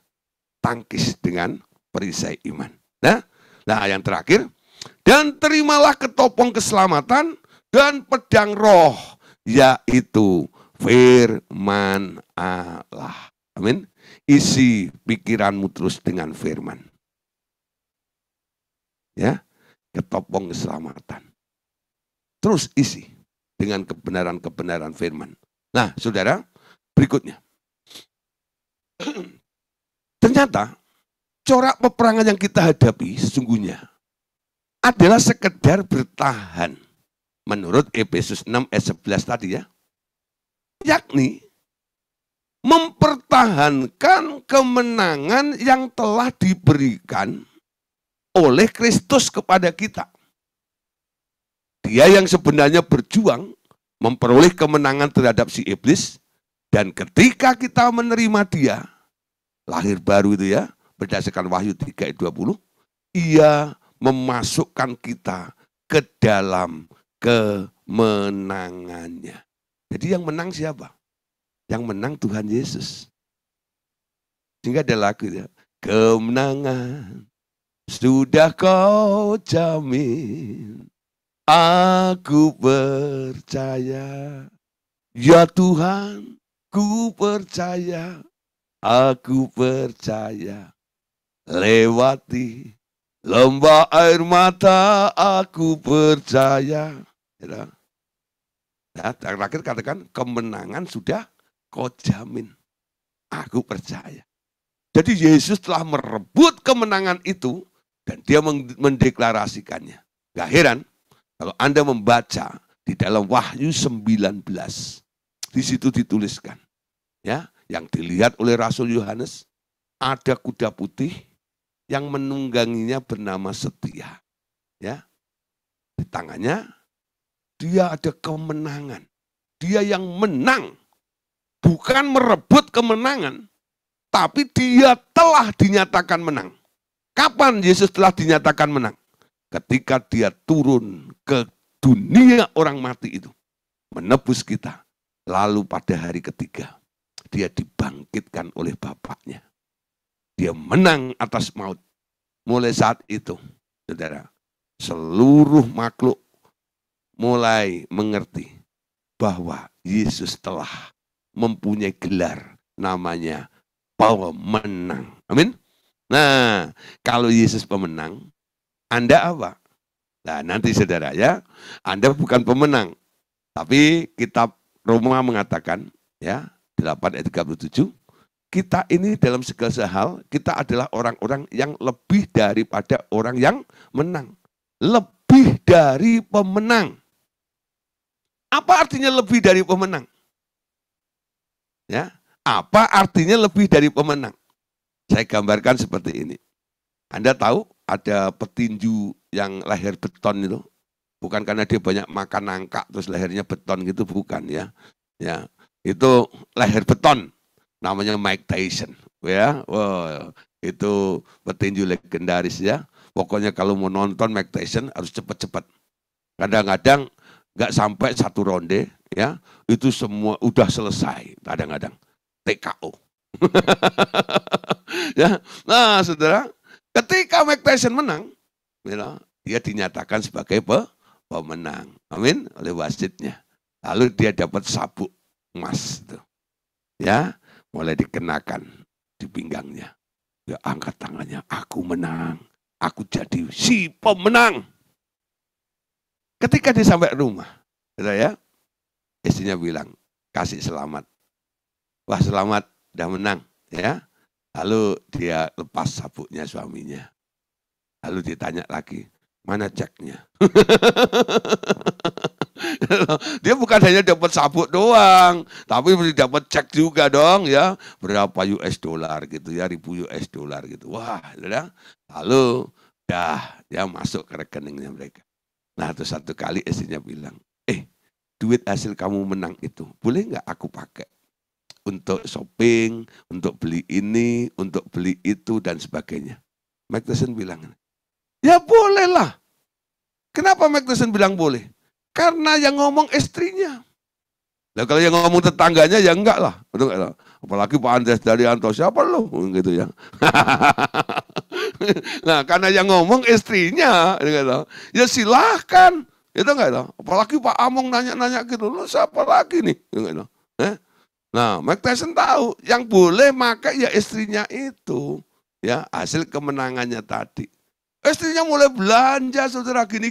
Tangkis dengan perisai iman. Nah, yang terakhir, dan terimalah ketopong keselamatan dan pedang roh, yaitu firman Allah. Amin. Isi pikiranmu terus dengan firman. Ya, ketopong keselamatan. Terus isi dengan kebenaran-kebenaran firman. Nah, saudara, berikutnya. Ternyata corak peperangan yang kita hadapi sesungguhnya adalah sekedar bertahan. Menurut Efesus 6 ayat 11 tadi ya. Yakni mempertahankan kemenangan yang telah diberikan oleh Kristus kepada kita. Dia yang sebenarnya berjuang memperoleh kemenangan terhadap si iblis. Dan ketika kita menerima dia, lahir baru itu ya, berdasarkan Wahyu 3 ayat 20, ia memasukkan kita ke dalam kemenangannya. Jadi yang menang siapa? Yang menang Tuhan Yesus. Sehingga ada lagu ya, kemenangan sudah kau jamin, aku percaya, ya Tuhan, ku percaya, aku percaya, lewati lembah air mata, aku percaya. Nah, terakhir katakan, kemenangan sudah kau jamin, aku percaya. Jadi Yesus telah merebut kemenangan itu, dan dia mendeklarasikannya. Gak heran, kalau Anda membaca di dalam Wahyu 19, di situ dituliskan, ya, yang dilihat oleh Rasul Yohanes, ada kuda putih yang menungganginya bernama Setia. Ya, di tangannya dia ada kemenangan. Dia yang menang, bukan merebut kemenangan, tapi dia telah dinyatakan menang. Kapan Yesus telah dinyatakan menang? Ketika dia turun ke dunia orang mati itu, menebus kita. Lalu pada hari ketiga, dia dibangkitkan oleh Bapaknya. Dia menang atas maut. Mulai saat itu, saudara, seluruh makhluk mulai mengerti bahwa Yesus telah mempunyai gelar namanya pemenang. Amin. Nah, kalau Yesus pemenang, Anda apa? Nah, nanti saudara ya, Anda bukan pemenang. Tapi kitab Roma mengatakan, ya, 8 ayat 37, kita ini dalam segala hal, kita adalah orang-orang yang lebih daripada orang yang menang. Lebih dari pemenang. Apa artinya lebih dari pemenang? Ya, apa artinya lebih dari pemenang? Saya gambarkan seperti ini. Anda tahu ada petinju yang leher beton itu? Bukan karena dia banyak makan nangka terus lehernya beton gitu, bukan ya. Ya, itu leher beton. Namanya Mike Tyson, ya. Wow, itu petinju legendaris ya. Pokoknya kalau mau nonton Mike Tyson harus cepat-cepat. Kadang-kadang nggak sampai satu ronde, ya. Itu semua udah selesai. Kadang-kadang TKO. Ya. Nah, saudara, ketika Mike Tyson menang, ya, dia dinyatakan sebagai pemenang. Amin, oleh wasitnya. Lalu dia dapat sabuk emas. Ya, mulai dikenakan di pinggangnya. Dia angkat tangannya, aku menang. Aku jadi si pemenang. Ketika dia sampai rumah, ya, istrinya bilang, kasih selamat. wah selamat, udah menang, ya. Lalu dia lepas sabuknya suaminya. Lalu ditanya lagi, mana ceknya? Dia bukan hanya dapat sabuk doang, tapi mesti dapat cek juga dong ya, berapa US dollar gitu ya, $1.000 gitu. Wah, ya. Lalu dah dia masuk ke rekeningnya mereka. Nah, terus satu kali istrinya bilang, duit hasil kamu menang itu, boleh nggak aku pakai untuk shopping, untuk beli ini, untuk beli itu, dan sebagainya. Mike Tyson bilang, ya bolehlah. Kenapa Mike Tyson bilang boleh? Karena yang ngomong istrinya. Nah, kalau yang ngomong tetangganya ya enggak lah. Betul enggak? Apalagi Pak Andres Daryanto, siapa lu? Gitu ya. Nah, karena yang ngomong istrinya, gitu. Ya silahkan. Itu enggak tahu. Apalagi Pak Among nanya-nanya gitu, lu siapa lagi nih? Gitu. Nah, Mike Tyson tahu yang boleh pakai ya istrinya itu, ya hasil kemenangannya tadi. Istrinya mulai belanja, saudara, gini.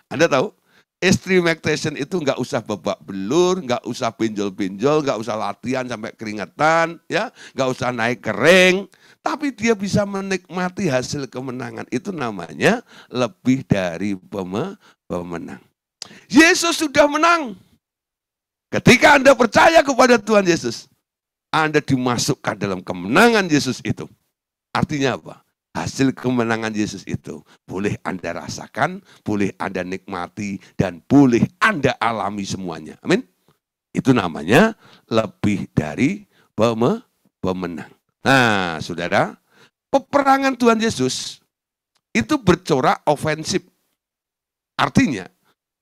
Anda tahu? Istri Mike Tyson itu nggak usah babak belur, nggak usah pinjol-pinjol, nggak usah latihan sampai keringetan, ya, nggak usah naik ke ring, tapi dia bisa menikmati hasil kemenangan. Itu namanya lebih dari pemenang. Yesus sudah menang. Ketika Anda percaya kepada Tuhan Yesus, Anda dimasukkan dalam kemenangan Yesus itu. Artinya apa? Hasil kemenangan Yesus itu boleh Anda rasakan, boleh Anda nikmati, dan boleh Anda alami semuanya. Amin. Itu namanya lebih dari pemenang. Nah, saudara, peperangan Tuhan Yesus itu bercorak ofensif. Artinya,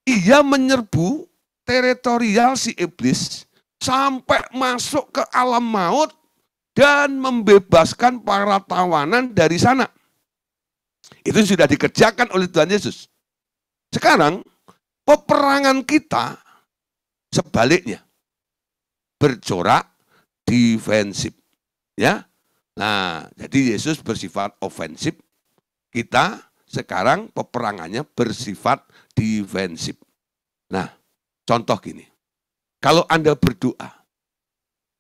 ia menyerbu teritorial si iblis sampai masuk ke alam maut dan membebaskan para tawanan dari sana. Itu sudah dikerjakan oleh Tuhan Yesus. Sekarang peperangan kita sebaliknya bercorak defensif, ya. Nah, jadi Yesus bersifat ofensif, kita sekarang peperangannya bersifat defensif. Nah, contoh gini, kalau Anda berdoa,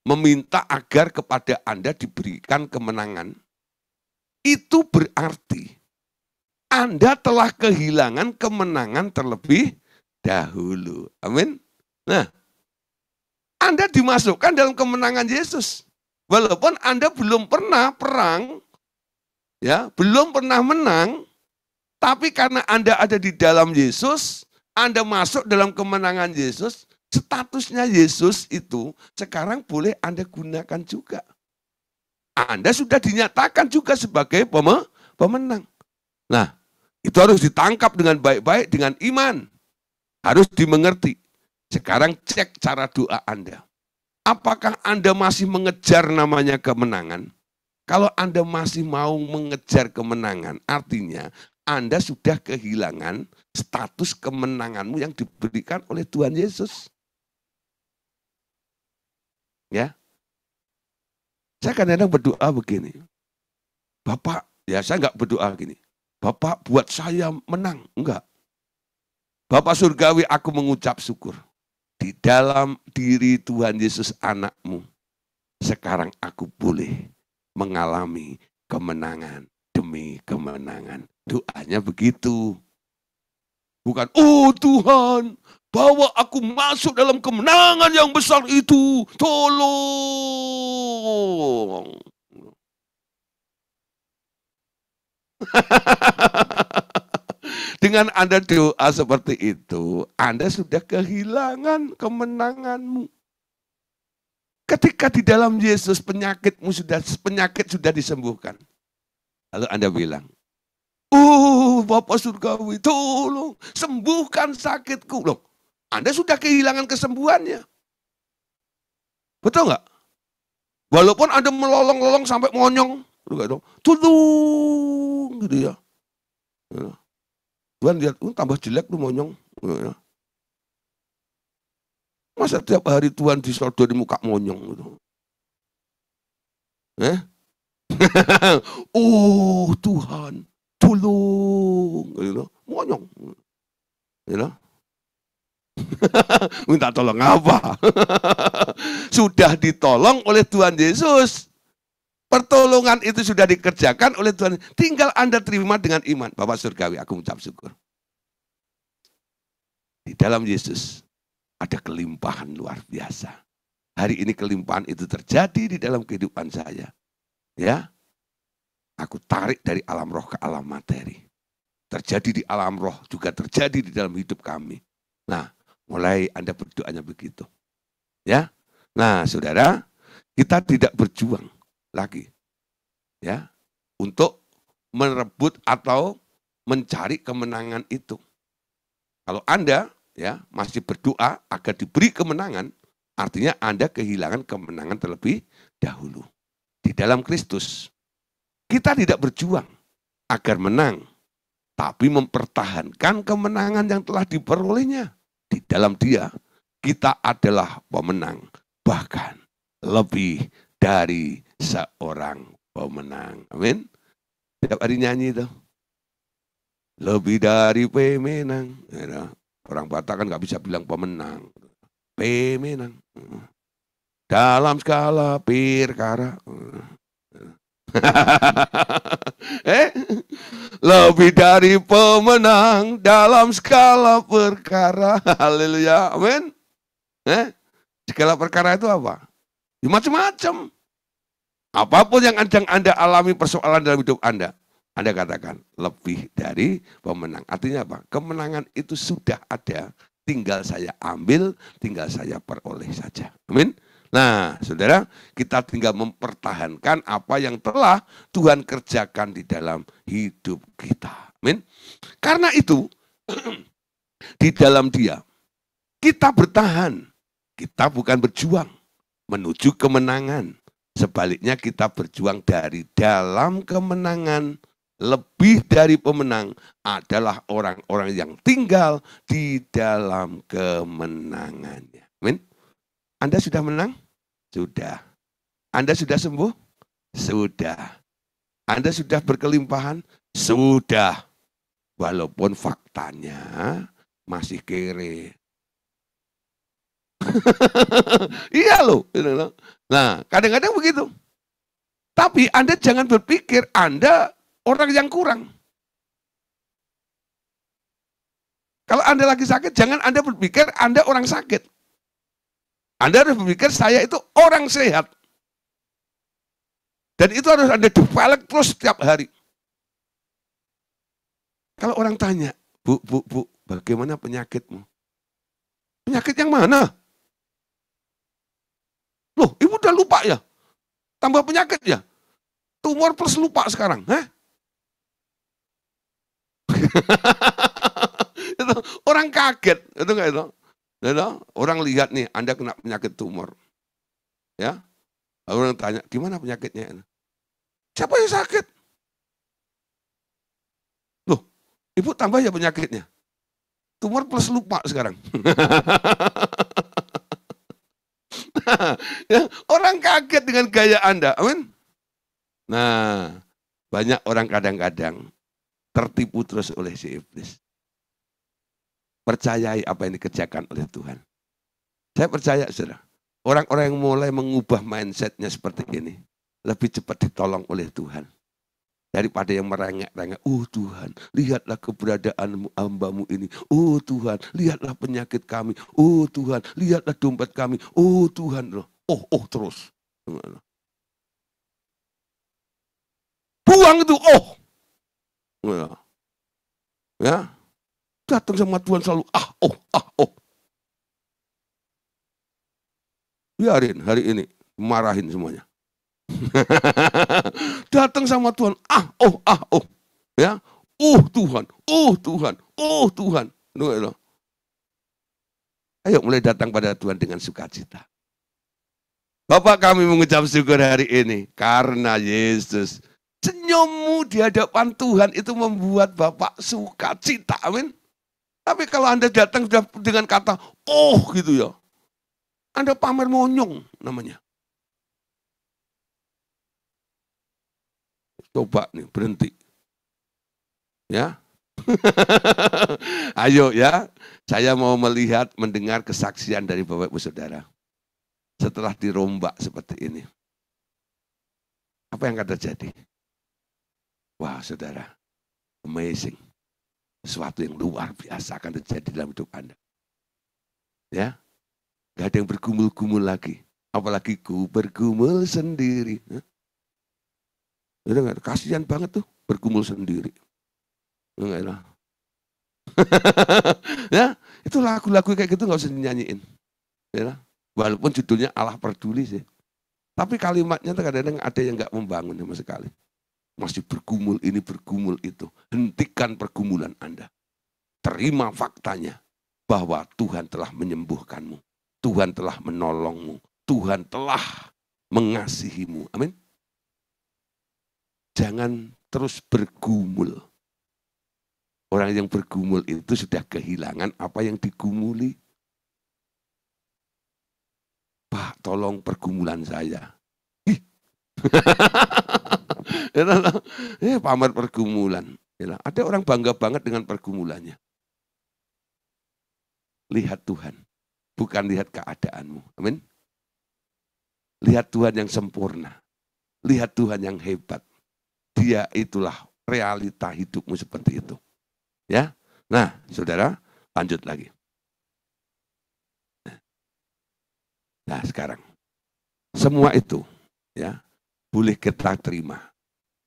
meminta agar kepada Anda diberikan kemenangan, itu berarti Anda telah kehilangan kemenangan terlebih dahulu. Amin. Nah, Anda dimasukkan dalam kemenangan Yesus. Walaupun Anda belum pernah perang, ya, belum pernah menang, tapi karena Anda ada di dalam Yesus, Anda masuk dalam kemenangan Yesus, statusnya Yesus itu sekarang boleh Anda gunakan juga. Anda sudah dinyatakan juga sebagai pemenang. Nah, itu harus ditangkap dengan baik-baik, dengan iman. Harus dimengerti. Sekarang cek cara doa Anda. Apakah Anda masih mengejar namanya kemenangan? Kalau Anda masih mau mengejar kemenangan, artinya Anda sudah kehilangan status kemenanganmu yang diberikan oleh Tuhan Yesus. Ya, saya kadang-kadang berdoa begini, Bapak, ya saya enggak berdoa gini, Bapak buat saya menang, enggak. Bapak surgawi, aku mengucap syukur. Di dalam diri Tuhan Yesus anakmu, sekarang aku boleh mengalami kemenangan demi kemenangan. Doanya begitu. Bukan, oh Tuhan, bawa aku masuk dalam kemenangan yang besar itu, tolong. Dengan Anda doa seperti itu, Anda sudah kehilangan kemenanganmu. Ketika di dalam Yesus penyakit sudah disembuhkan. Lalu Anda bilang, oh Bapak surgawi, tolong sembuhkan sakitku. Loh, Anda sudah kehilangan kesembuhannya. Betul nggak? Walaupun Anda melolong-lolong sampai monyong, tolong gitu ya. Tuhan lihat, tambah jelek tuh monyong. Masa tiap hari Tuhan disodori muka monyong gitu. Oh Tuhan, tolong, gitu. Monyong. Gitu. Minta tolong apa? Sudah ditolong oleh Tuhan Yesus. Pertolongan itu sudah dikerjakan oleh Tuhan. Tinggal Anda terima dengan iman. Bapak surgawi, aku mengucap syukur. Di dalam Yesus ada kelimpahan luar biasa. Hari ini kelimpahan itu terjadi di dalam kehidupan saya. Ya, aku tarik dari alam roh ke alam materi. Terjadi di alam roh, juga terjadi di dalam hidup kami. Nah, mulai Anda berdoanya begitu. Ya, nah saudara, kita tidak berjuang lagi, ya, untuk merebut atau mencari kemenangan itu. Kalau Anda ya masih berdoa agar diberi kemenangan, artinya Anda kehilangan kemenangan terlebih dahulu. Di dalam Kristus, kita tidak berjuang agar menang, tapi mempertahankan kemenangan yang telah diperolehnya. Di dalam Dia, kita adalah pemenang, bahkan lebih dari seorang pemenang. Amin. Setiap hari nyanyi itu. Lebih dari pemenang. Orang Batak kan nggak bisa bilang pemenang. Pemenang. Dalam skala perkara. Lebih dari pemenang dalam skala perkara. Haleluya. Amin. Skala perkara itu apa? Ya, macam-macam. Apapun yang Anda alami persoalan dalam hidup Anda katakan lebih dari pemenang. Artinya apa? Kemenangan itu sudah ada, tinggal saya ambil, tinggal saya peroleh saja. Amin. Nah, saudara, kita tinggal mempertahankan apa yang telah Tuhan kerjakan di dalam hidup kita. Amin. Karena itu, di dalam Dia, kita bertahan. Kita bukan berjuang menuju kemenangan. Sebaliknya kita berjuang dari dalam kemenangan. Lebih dari pemenang adalah orang-orang yang tinggal di dalam kemenangannya. Amin. Anda sudah menang? Sudah. Anda sudah sembuh? Sudah. Anda sudah berkelimpahan? Sudah. Walaupun faktanya masih kere. Iya loh. Nah, kadang-kadang begitu. Tapi Anda jangan berpikir Anda orang yang kurang. Kalau Anda lagi sakit, jangan Anda berpikir Anda orang sakit. Anda harus berpikir saya itu orang sehat. Dan itu harus Anda develop terus setiap hari. Kalau orang tanya, Bu, bagaimana penyakitmu? Penyakit yang mana? Loh, ibu udah lupa ya? Tambah penyakit ya? Tumor plus lupa sekarang. Itu, orang kaget. Itu enggak itu? Orang lihat nih, Anda kena penyakit tumor. Ya, lalu orang tanya, gimana penyakitnya? Siapa yang sakit? Loh, ibu tambah ya penyakitnya. Tumor plus lupa sekarang. Ya, orang kaget dengan gaya Anda. Amin. Nah, banyak orang kadang-kadang tertipu terus oleh si iblis. Percayai apa yang dikerjakan oleh Tuhan. Saya percaya, saudara. Orang-orang yang mulai mengubah mindsetnya seperti ini, lebih cepat ditolong oleh Tuhan. Daripada yang merengek-rengek, oh Tuhan, lihatlah keberadaan hamba-Mu ini. Oh Tuhan, lihatlah penyakit kami. Oh Tuhan, lihatlah dompet kami. Oh Tuhan, oh terus. Buang itu, ya, datang sama Tuhan selalu, oh. Biarin hari ini, marahin semuanya. Datang sama Tuhan, oh. Ya, Tuhan. Ayo mulai datang pada Tuhan dengan sukacita. Bapak, kami mengucap syukur hari ini karena Yesus. Senyummu di hadapan Tuhan itu membuat Bapak sukacita. Amin. Tapi kalau Anda datang sudah dengan kata, oh gitu ya. Anda pamer monyong namanya. Coba nih berhenti. Ya. Ayo ya, saya mau melihat, mendengar kesaksian dari Bapak Ibu Saudara. Setelah dirombak seperti ini. Apa yang akan terjadi? Wah saudara, amazing. Sesuatu yang luar biasa akan terjadi dalam hidup Anda. Ya, gak ada yang bergumul-gumul lagi. Apalagi ku bergumul sendiri. Kasihan banget tuh bergumul sendiri. Enggak lah. Ya, itu lagu-lagu kayak gitu nggak usah dinyanyiin. Ya, walaupun judulnya Allah peduli sih. Tapi kalimatnya kadang-kadang ada yang nggak membangun sama sekali. Masih bergumul ini, bergumul itu. Hentikan pergumulan Anda. Terima faktanya bahwa Tuhan telah menyembuhkanmu. Tuhan telah menolongmu. Tuhan telah mengasihimu. Amin. Jangan terus bergumul. Orang yang bergumul itu sudah kehilangan apa yang digumuli. Pak, tolong pergumulan saya. Pamer pergumulan. Ada orang bangga banget dengan pergumulannya. Lihat Tuhan, bukan lihat keadaanmu. Amin. Lihat Tuhan yang sempurna. Lihat Tuhan yang hebat. Dia itulah realita hidupmu seperti itu. Ya. Nah, saudara, lanjut lagi. Nah, sekarang semua itu ya boleh kita terima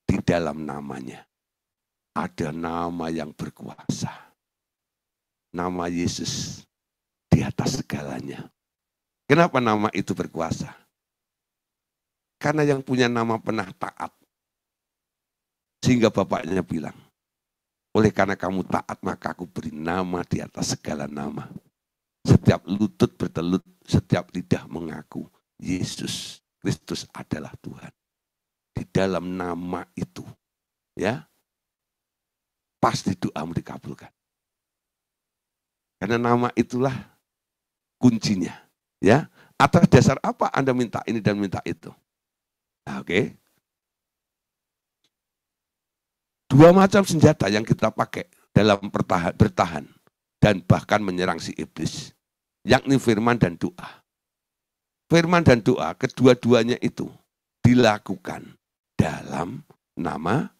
di dalam namanya. Ada nama yang berkuasa. Nama Yesus di atas segalanya. Kenapa nama itu berkuasa? Karena yang punya nama pernah taat. Sehingga bapaknya bilang, oleh karena kamu taat maka aku beri nama di atas segala nama. Setiap lutut bertelut, setiap lidah mengaku Yesus Kristus adalah Tuhan. Di dalam nama itu, ya, pasti doamu dikabulkan. Karena nama itulah kuncinya, ya. Atas dasar apa Anda minta ini dan minta itu? Nah, oke. Dua macam senjata yang kita pakai dalam bertahan dan bahkan menyerang si iblis, yakni firman dan doa. Firman dan doa, kedua-duanya itu dilakukan dalam nama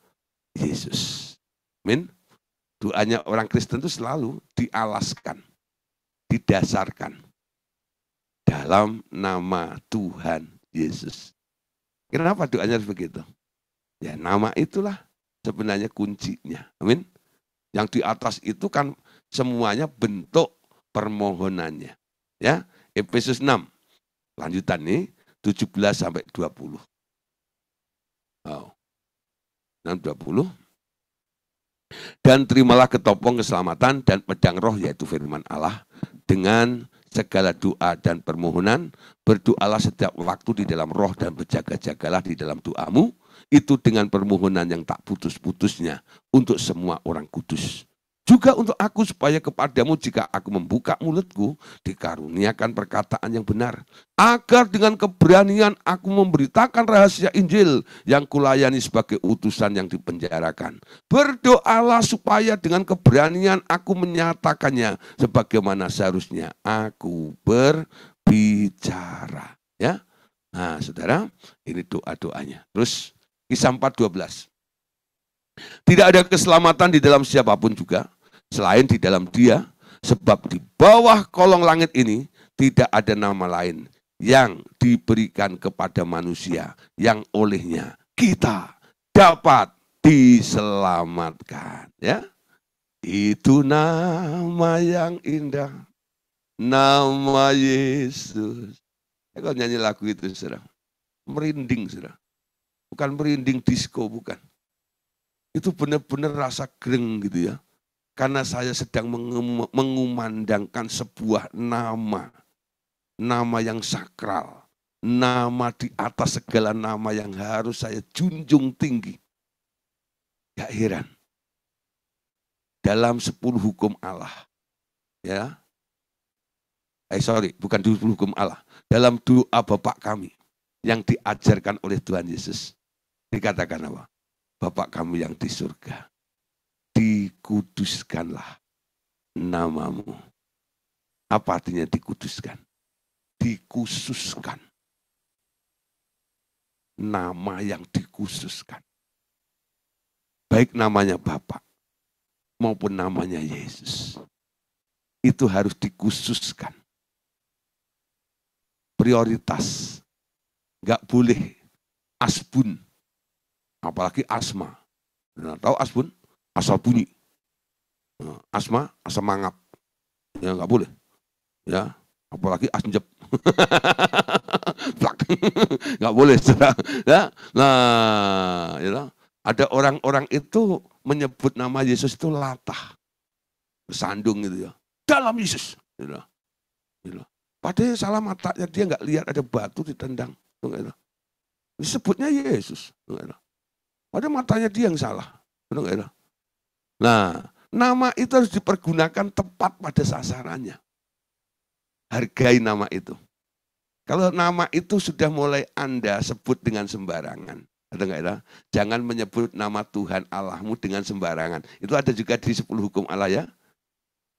Yesus. Amin. Doanya orang Kristen itu selalu dialaskan, didasarkan dalam nama Tuhan Yesus. Kenapa doanya harus begitu? Ya, nama itulah sebenarnya kuncinya. Amin. Yang di atas itu kan semuanya bentuk permohonannya. Ya, Efesus 6. Lanjutan nih, 17 sampai 20. Oh. 6:20. Dan terimalah ketopong keselamatan dan pedang roh yaitu firman Allah dengan segala doa dan permohonan. Berdoalah setiap waktu di dalam roh dan berjaga-jagalah di dalam doamu. Itu dengan permohonan yang tak putus-putusnya untuk semua orang kudus. Juga untuk aku supaya kepadamu jika aku membuka mulutku dikaruniakan perkataan yang benar. Agar dengan keberanian aku memberitakan rahasia Injil yang kulayani sebagai utusan yang dipenjarakan. Berdoalah supaya dengan keberanian aku menyatakannya sebagaimana seharusnya aku berbicara. Ya, nah saudara, ini doa-doanya. Terus Kisah 4:12. Tidak ada keselamatan di dalam siapapun juga, selain di dalam Dia, sebab di bawah kolong langit ini tidak ada nama lain yang diberikan kepada manusia yang olehnya kita dapat diselamatkan. Ya, itu nama yang indah, nama Yesus. Kalau nyanyi lagu itu, saudara, merinding, saudara. Bukan merinding disco, bukan. Itu benar-benar rasa gereng gitu ya. Karena saya sedang mengumandangkan sebuah nama. Nama yang sakral. Nama di atas segala nama yang harus saya junjung tinggi. Gak heran. Dalam 10 hukum Allah. Ya. Bukan 10 hukum Allah. Dalam doa Bapa kami yang diajarkan oleh Tuhan Yesus. Dikatakan apa? Bapak kami yang di surga, dikuduskanlah namamu. Apa artinya dikuduskan? Dikhususkan. Nama yang dikhususkan. Baik namanya Bapa maupun namanya Yesus. Itu harus dikhususkan. Prioritas. Enggak boleh asbun. Apalagi asma. Nah, tahu asbun? Asal bunyi. Asma, asal mangap. Ya enggak boleh. Ya, apalagi asnjep. Enggak boleh. Ya. Nah, ya. Ada orang-orang itu menyebut nama Yesus itu latah. Bersandung gitu ya. Dalam Yesus. Gitu. Gitu. Padahal salah matanya dia enggak lihat ada batu ditendang. Gitu. Disebutnya Yesus. Gitu. Padahal matanya dia yang salah. Gitu. Nah, nama itu harus dipergunakan tepat pada sasarannya. Hargai nama itu. Kalau nama itu sudah mulai Anda sebut dengan sembarangan. Ada enggak ya? Jangan menyebut nama Tuhan Allahmu dengan sembarangan. Itu ada juga di 10 hukum Allah ya.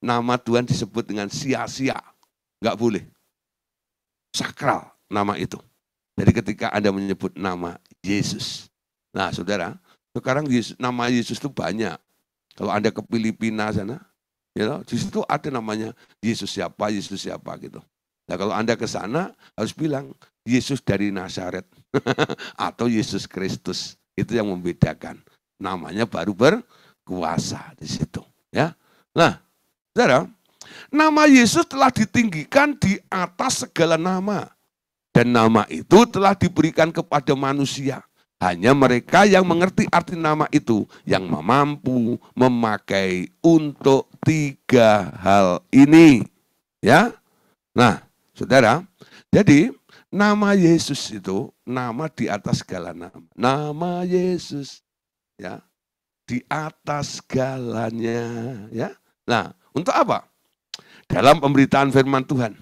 Nama Tuhan disebut dengan sia-sia. Enggak boleh. Sakral nama itu. Jadi ketika Anda menyebut nama Yesus. Nah saudara, sekarang nama Yesus itu banyak. Kalau Anda ke Filipina sana, ya, di situ ada namanya Yesus siapa gitu. Nah kalau Anda ke sana harus bilang Yesus dari Nazaret atau Yesus Kristus. Itu yang membedakan. Namanya baru berkuasa di situ. Ya. Nah, saudara, nama Yesus telah ditinggikan di atas segala nama. Dan nama itu telah diberikan kepada manusia. Hanya mereka yang mengerti arti nama itu yang mampu memakai untuk 3 hal ini. Ya. Nah, saudara, jadi nama Yesus itu nama di atas segala nama. Nama Yesus ya di atas segalanya ya. Nah, untuk apa? Dalam pemberitaan firman Tuhan.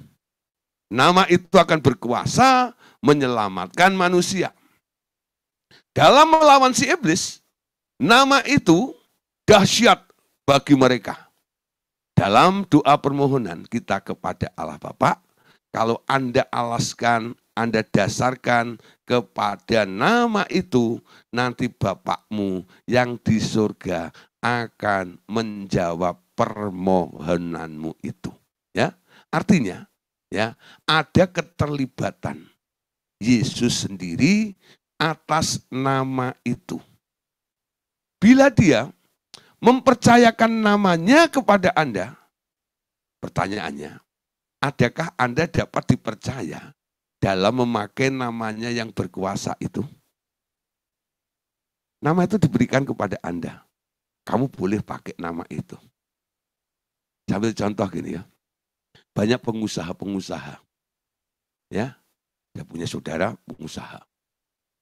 Nama itu akan berkuasa menyelamatkan manusia. Dalam melawan si iblis, nama itu dahsyat bagi mereka. Dalam doa permohonan kita kepada Allah Bapa, kalau Anda alaskan, Anda dasarkan kepada nama itu, nanti Bapakmu yang di surga akan menjawab permohonanmu itu. Ya, artinya, ya, ada keterlibatan Yesus sendiri atas nama itu. Bila dia mempercayakan namanya kepada Anda, pertanyaannya, adakah Anda dapat dipercaya dalam memakai namanya yang berkuasa itu? Nama itu diberikan kepada Anda. Kamu boleh pakai nama itu. Sambil contoh gini ya. Banyak pengusaha-pengusaha. Ya, dia punya saudara pengusaha.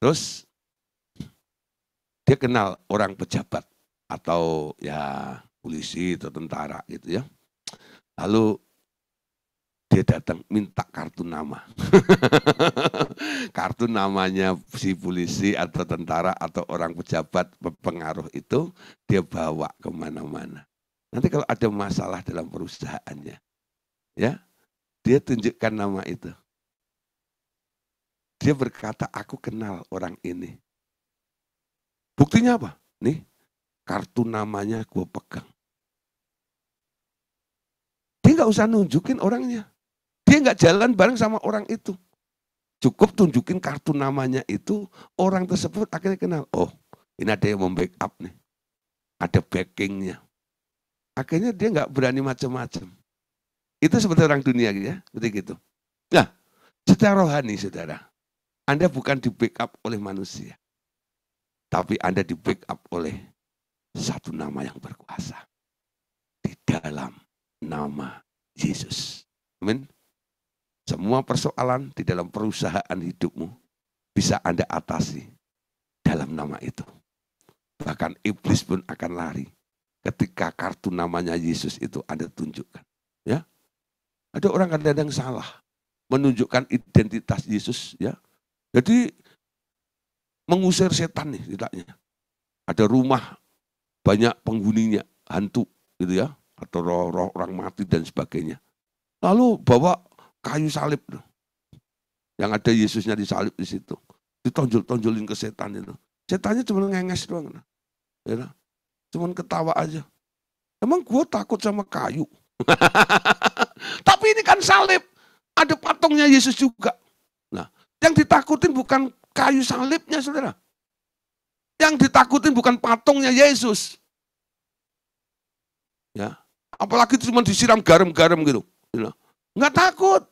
Terus dia kenal orang pejabat atau ya polisi atau tentara gitu ya. Lalu dia datang minta kartu nama. Kartu namanya si polisi atau tentara atau orang pejabat pengaruh itu dia bawa kemana-mana. Nanti kalau ada masalah dalam perusahaannya, ya dia tunjukkan nama itu. Dia berkata, aku kenal orang ini. Buktinya apa? Nih, kartu namanya gue pegang. Dia nggak usah nunjukin orangnya. Dia nggak jalan bareng sama orang itu. Cukup tunjukin kartu namanya itu, orang tersebut akhirnya kenal. Oh, ini ada yang membackup nih. Ada backingnya. Akhirnya dia nggak berani macam-macam. Itu seperti orang dunia gitu ya, seperti gitu. Nah, secara rohani saudara, Anda bukan di backup oleh manusia. Tapi Anda di backup oleh satu nama yang berkuasa. Di dalam nama Yesus. Amin. Semua persoalan di dalam perusahaan hidupmu bisa Anda atasi dalam nama itu. Bahkan iblis pun akan lari ketika kartu namanya Yesus itu Anda tunjukkan. Ya, ada orang kadang-kadang salah menunjukkan identitas Yesus. Ya, jadi mengusir setan nih tidaknya. Ada rumah banyak penghuninya, hantu gitu ya, atau roh-roh orang mati dan sebagainya. Lalu bawa kayu salib tuh, yang ada Yesusnya disalib di situ, ditonjol-tonjolin ke setan itu. Setannya cuma ngenges doang, ya, cuma ketawa aja. Emang gue takut sama kayu? Tapi ini kan salib, ada patungnya Yesus juga. Nah, yang ditakutin bukan kayu salibnya, saudara. Yang ditakutin bukan patungnya Yesus. Ya, apalagi cuma disiram garam-garam gitu. Enggak takut.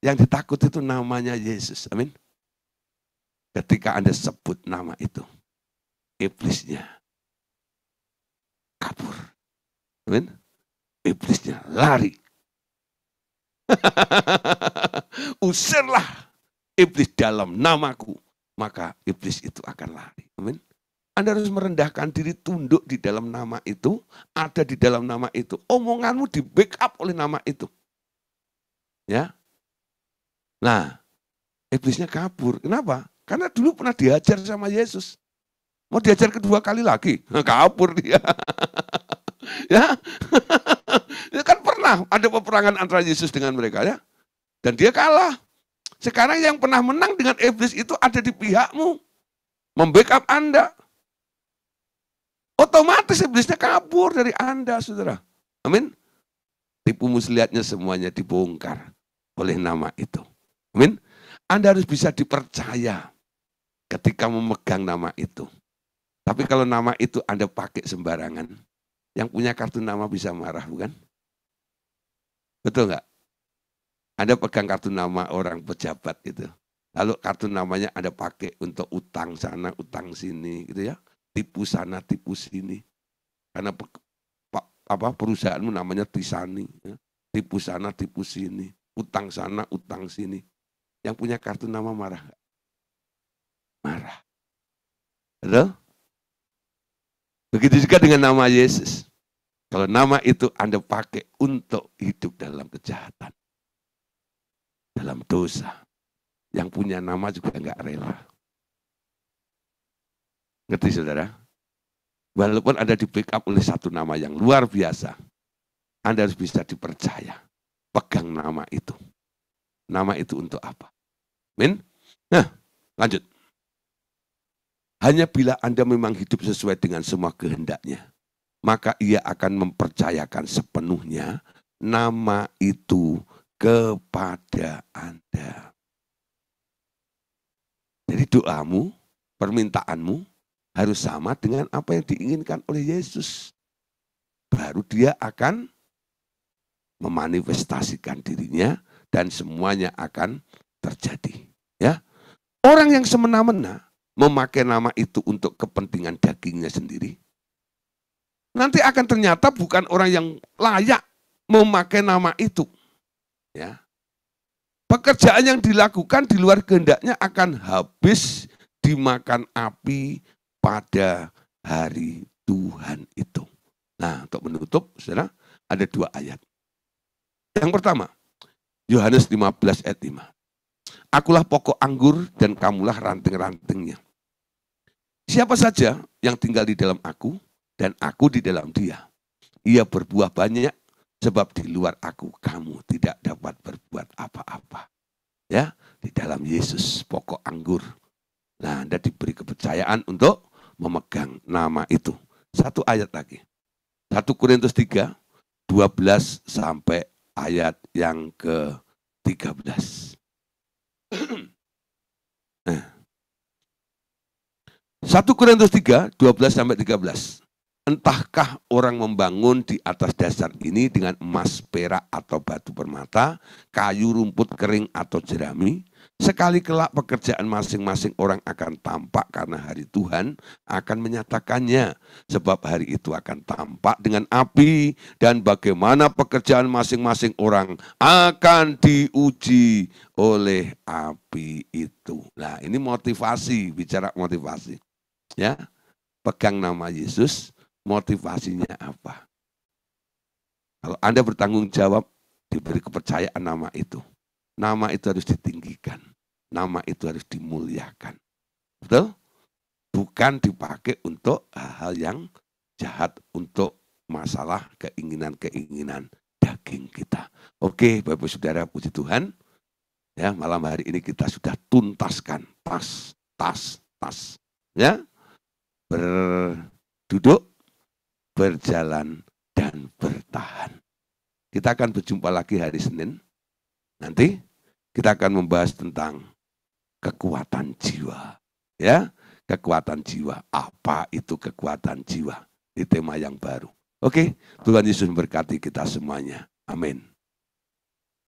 Yang ditakut itu namanya Yesus. Amin. Ketika Anda sebut nama itu, iblisnya kabur. Amin. Iblisnya lari. Usirlah iblis dalam namaku, maka iblis itu akan lari. Amin. Anda harus merendahkan diri, tunduk di dalam nama itu, ada di dalam nama itu. Omonganmu di backup oleh nama itu. Ya. Nah, iblisnya kabur. Kenapa? Karena dulu pernah diajar sama Yesus. Mau diajar kedua kali lagi, kabur dia. Ya. Ya kan pernah ada peperangan antara Yesus dengan mereka ya. Dan dia kalah. Sekarang yang pernah menang dengan iblis itu ada di pihakmu. Membackup Anda. Otomatis iblisnya kabur dari Anda, saudara. Amin. Tipu muslihatnya semuanya dibongkar oleh nama itu. Amin. Anda harus bisa dipercaya ketika memegang nama itu. Tapi kalau nama itu Anda pakai sembarangan, yang punya kartu nama bisa marah, bukan? Betul nggak? Anda pegang kartu nama orang pejabat gitu. Lalu kartu namanya Anda pakai untuk utang sana, utang sini gitu ya. Tipu sana, tipu sini. Karena perusahaanmu namanya Tisani. Ya. Tipu sana, tipu sini. Utang sana, utang sini. Yang punya kartu nama marah nggak? Marah. Betul? Begitu juga dengan nama Yesus. Kalau nama itu Anda pakai untuk hidup dalam kejahatan. Dalam dosa. Yang punya nama juga enggak rela. Ngerti saudara? Walaupun Anda di backup oleh satu nama yang luar biasa. Anda harus bisa dipercaya. Pegang nama itu. Nama itu untuk apa? Amin? Nah, lanjut. Hanya bila Anda memang hidup sesuai dengan semua kehendaknya, maka ia akan mempercayakan sepenuhnya nama itu kepada Anda. Jadi doamu, permintaanmu harus sama dengan apa yang diinginkan oleh Yesus. Baru dia akan memanifestasikan dirinya dan semuanya akan terjadi. Ya, orang yang semena-mena memakai nama itu untuk kepentingan dagingnya sendiri, nanti akan ternyata bukan orang yang layak memakai nama itu. Ya. Pekerjaan yang dilakukan di luar kehendaknya akan habis dimakan api pada hari Tuhan itu. Nah, untuk menutup, saudara, ada 2 ayat. Yang pertama, Yohanes 15 ayat 5. Akulah pokok anggur dan kamulah ranting-rantingnya. Siapa saja yang tinggal di dalam aku dan aku di dalam dia, ia berbuah banyak, sebab di luar aku kamu tidak dapat berbuat apa-apa. Ya, di dalam Yesus pokok anggur. Nah, Anda diberi kepercayaan untuk memegang nama itu. 1 ayat lagi. 1 Korintus 3, 12 sampai ayat yang ke-13. Nah, 1 Korintus 3, 12 sampai 13. Entahkah orang membangun di atas dasar ini dengan emas, perak, atau batu permata, kayu, rumput kering, atau jerami? Sekali kelak pekerjaan masing-masing orang akan tampak karena hari Tuhan akan menyatakannya. Sebab hari itu akan tampak dengan api dan bagaimana pekerjaan masing-masing orang akan diuji oleh api itu. Nah, ini motivasi, bicara motivasi. Ya, pegang nama Yesus. Motivasinya apa? Kalau Anda bertanggung jawab, diberi kepercayaan nama itu. Nama itu harus ditinggikan. Nama itu harus dimuliakan. Betul? Bukan dipakai untuk hal-hal yang jahat untuk masalah keinginan-keinginan daging kita. Oke, Bapak Saudara, puji Tuhan. Ya, malam hari ini kita sudah tuntaskan tas. Ya, berduduk, berjalan, dan bertahan. Kita akan berjumpa lagi hari Senin. Nanti kita akan membahas tentang kekuatan jiwa. Ya, kekuatan jiwa. Apa itu kekuatan jiwa? Ini tema yang baru. Oke, Tuhan Yesus memberkati kita semuanya. Amin.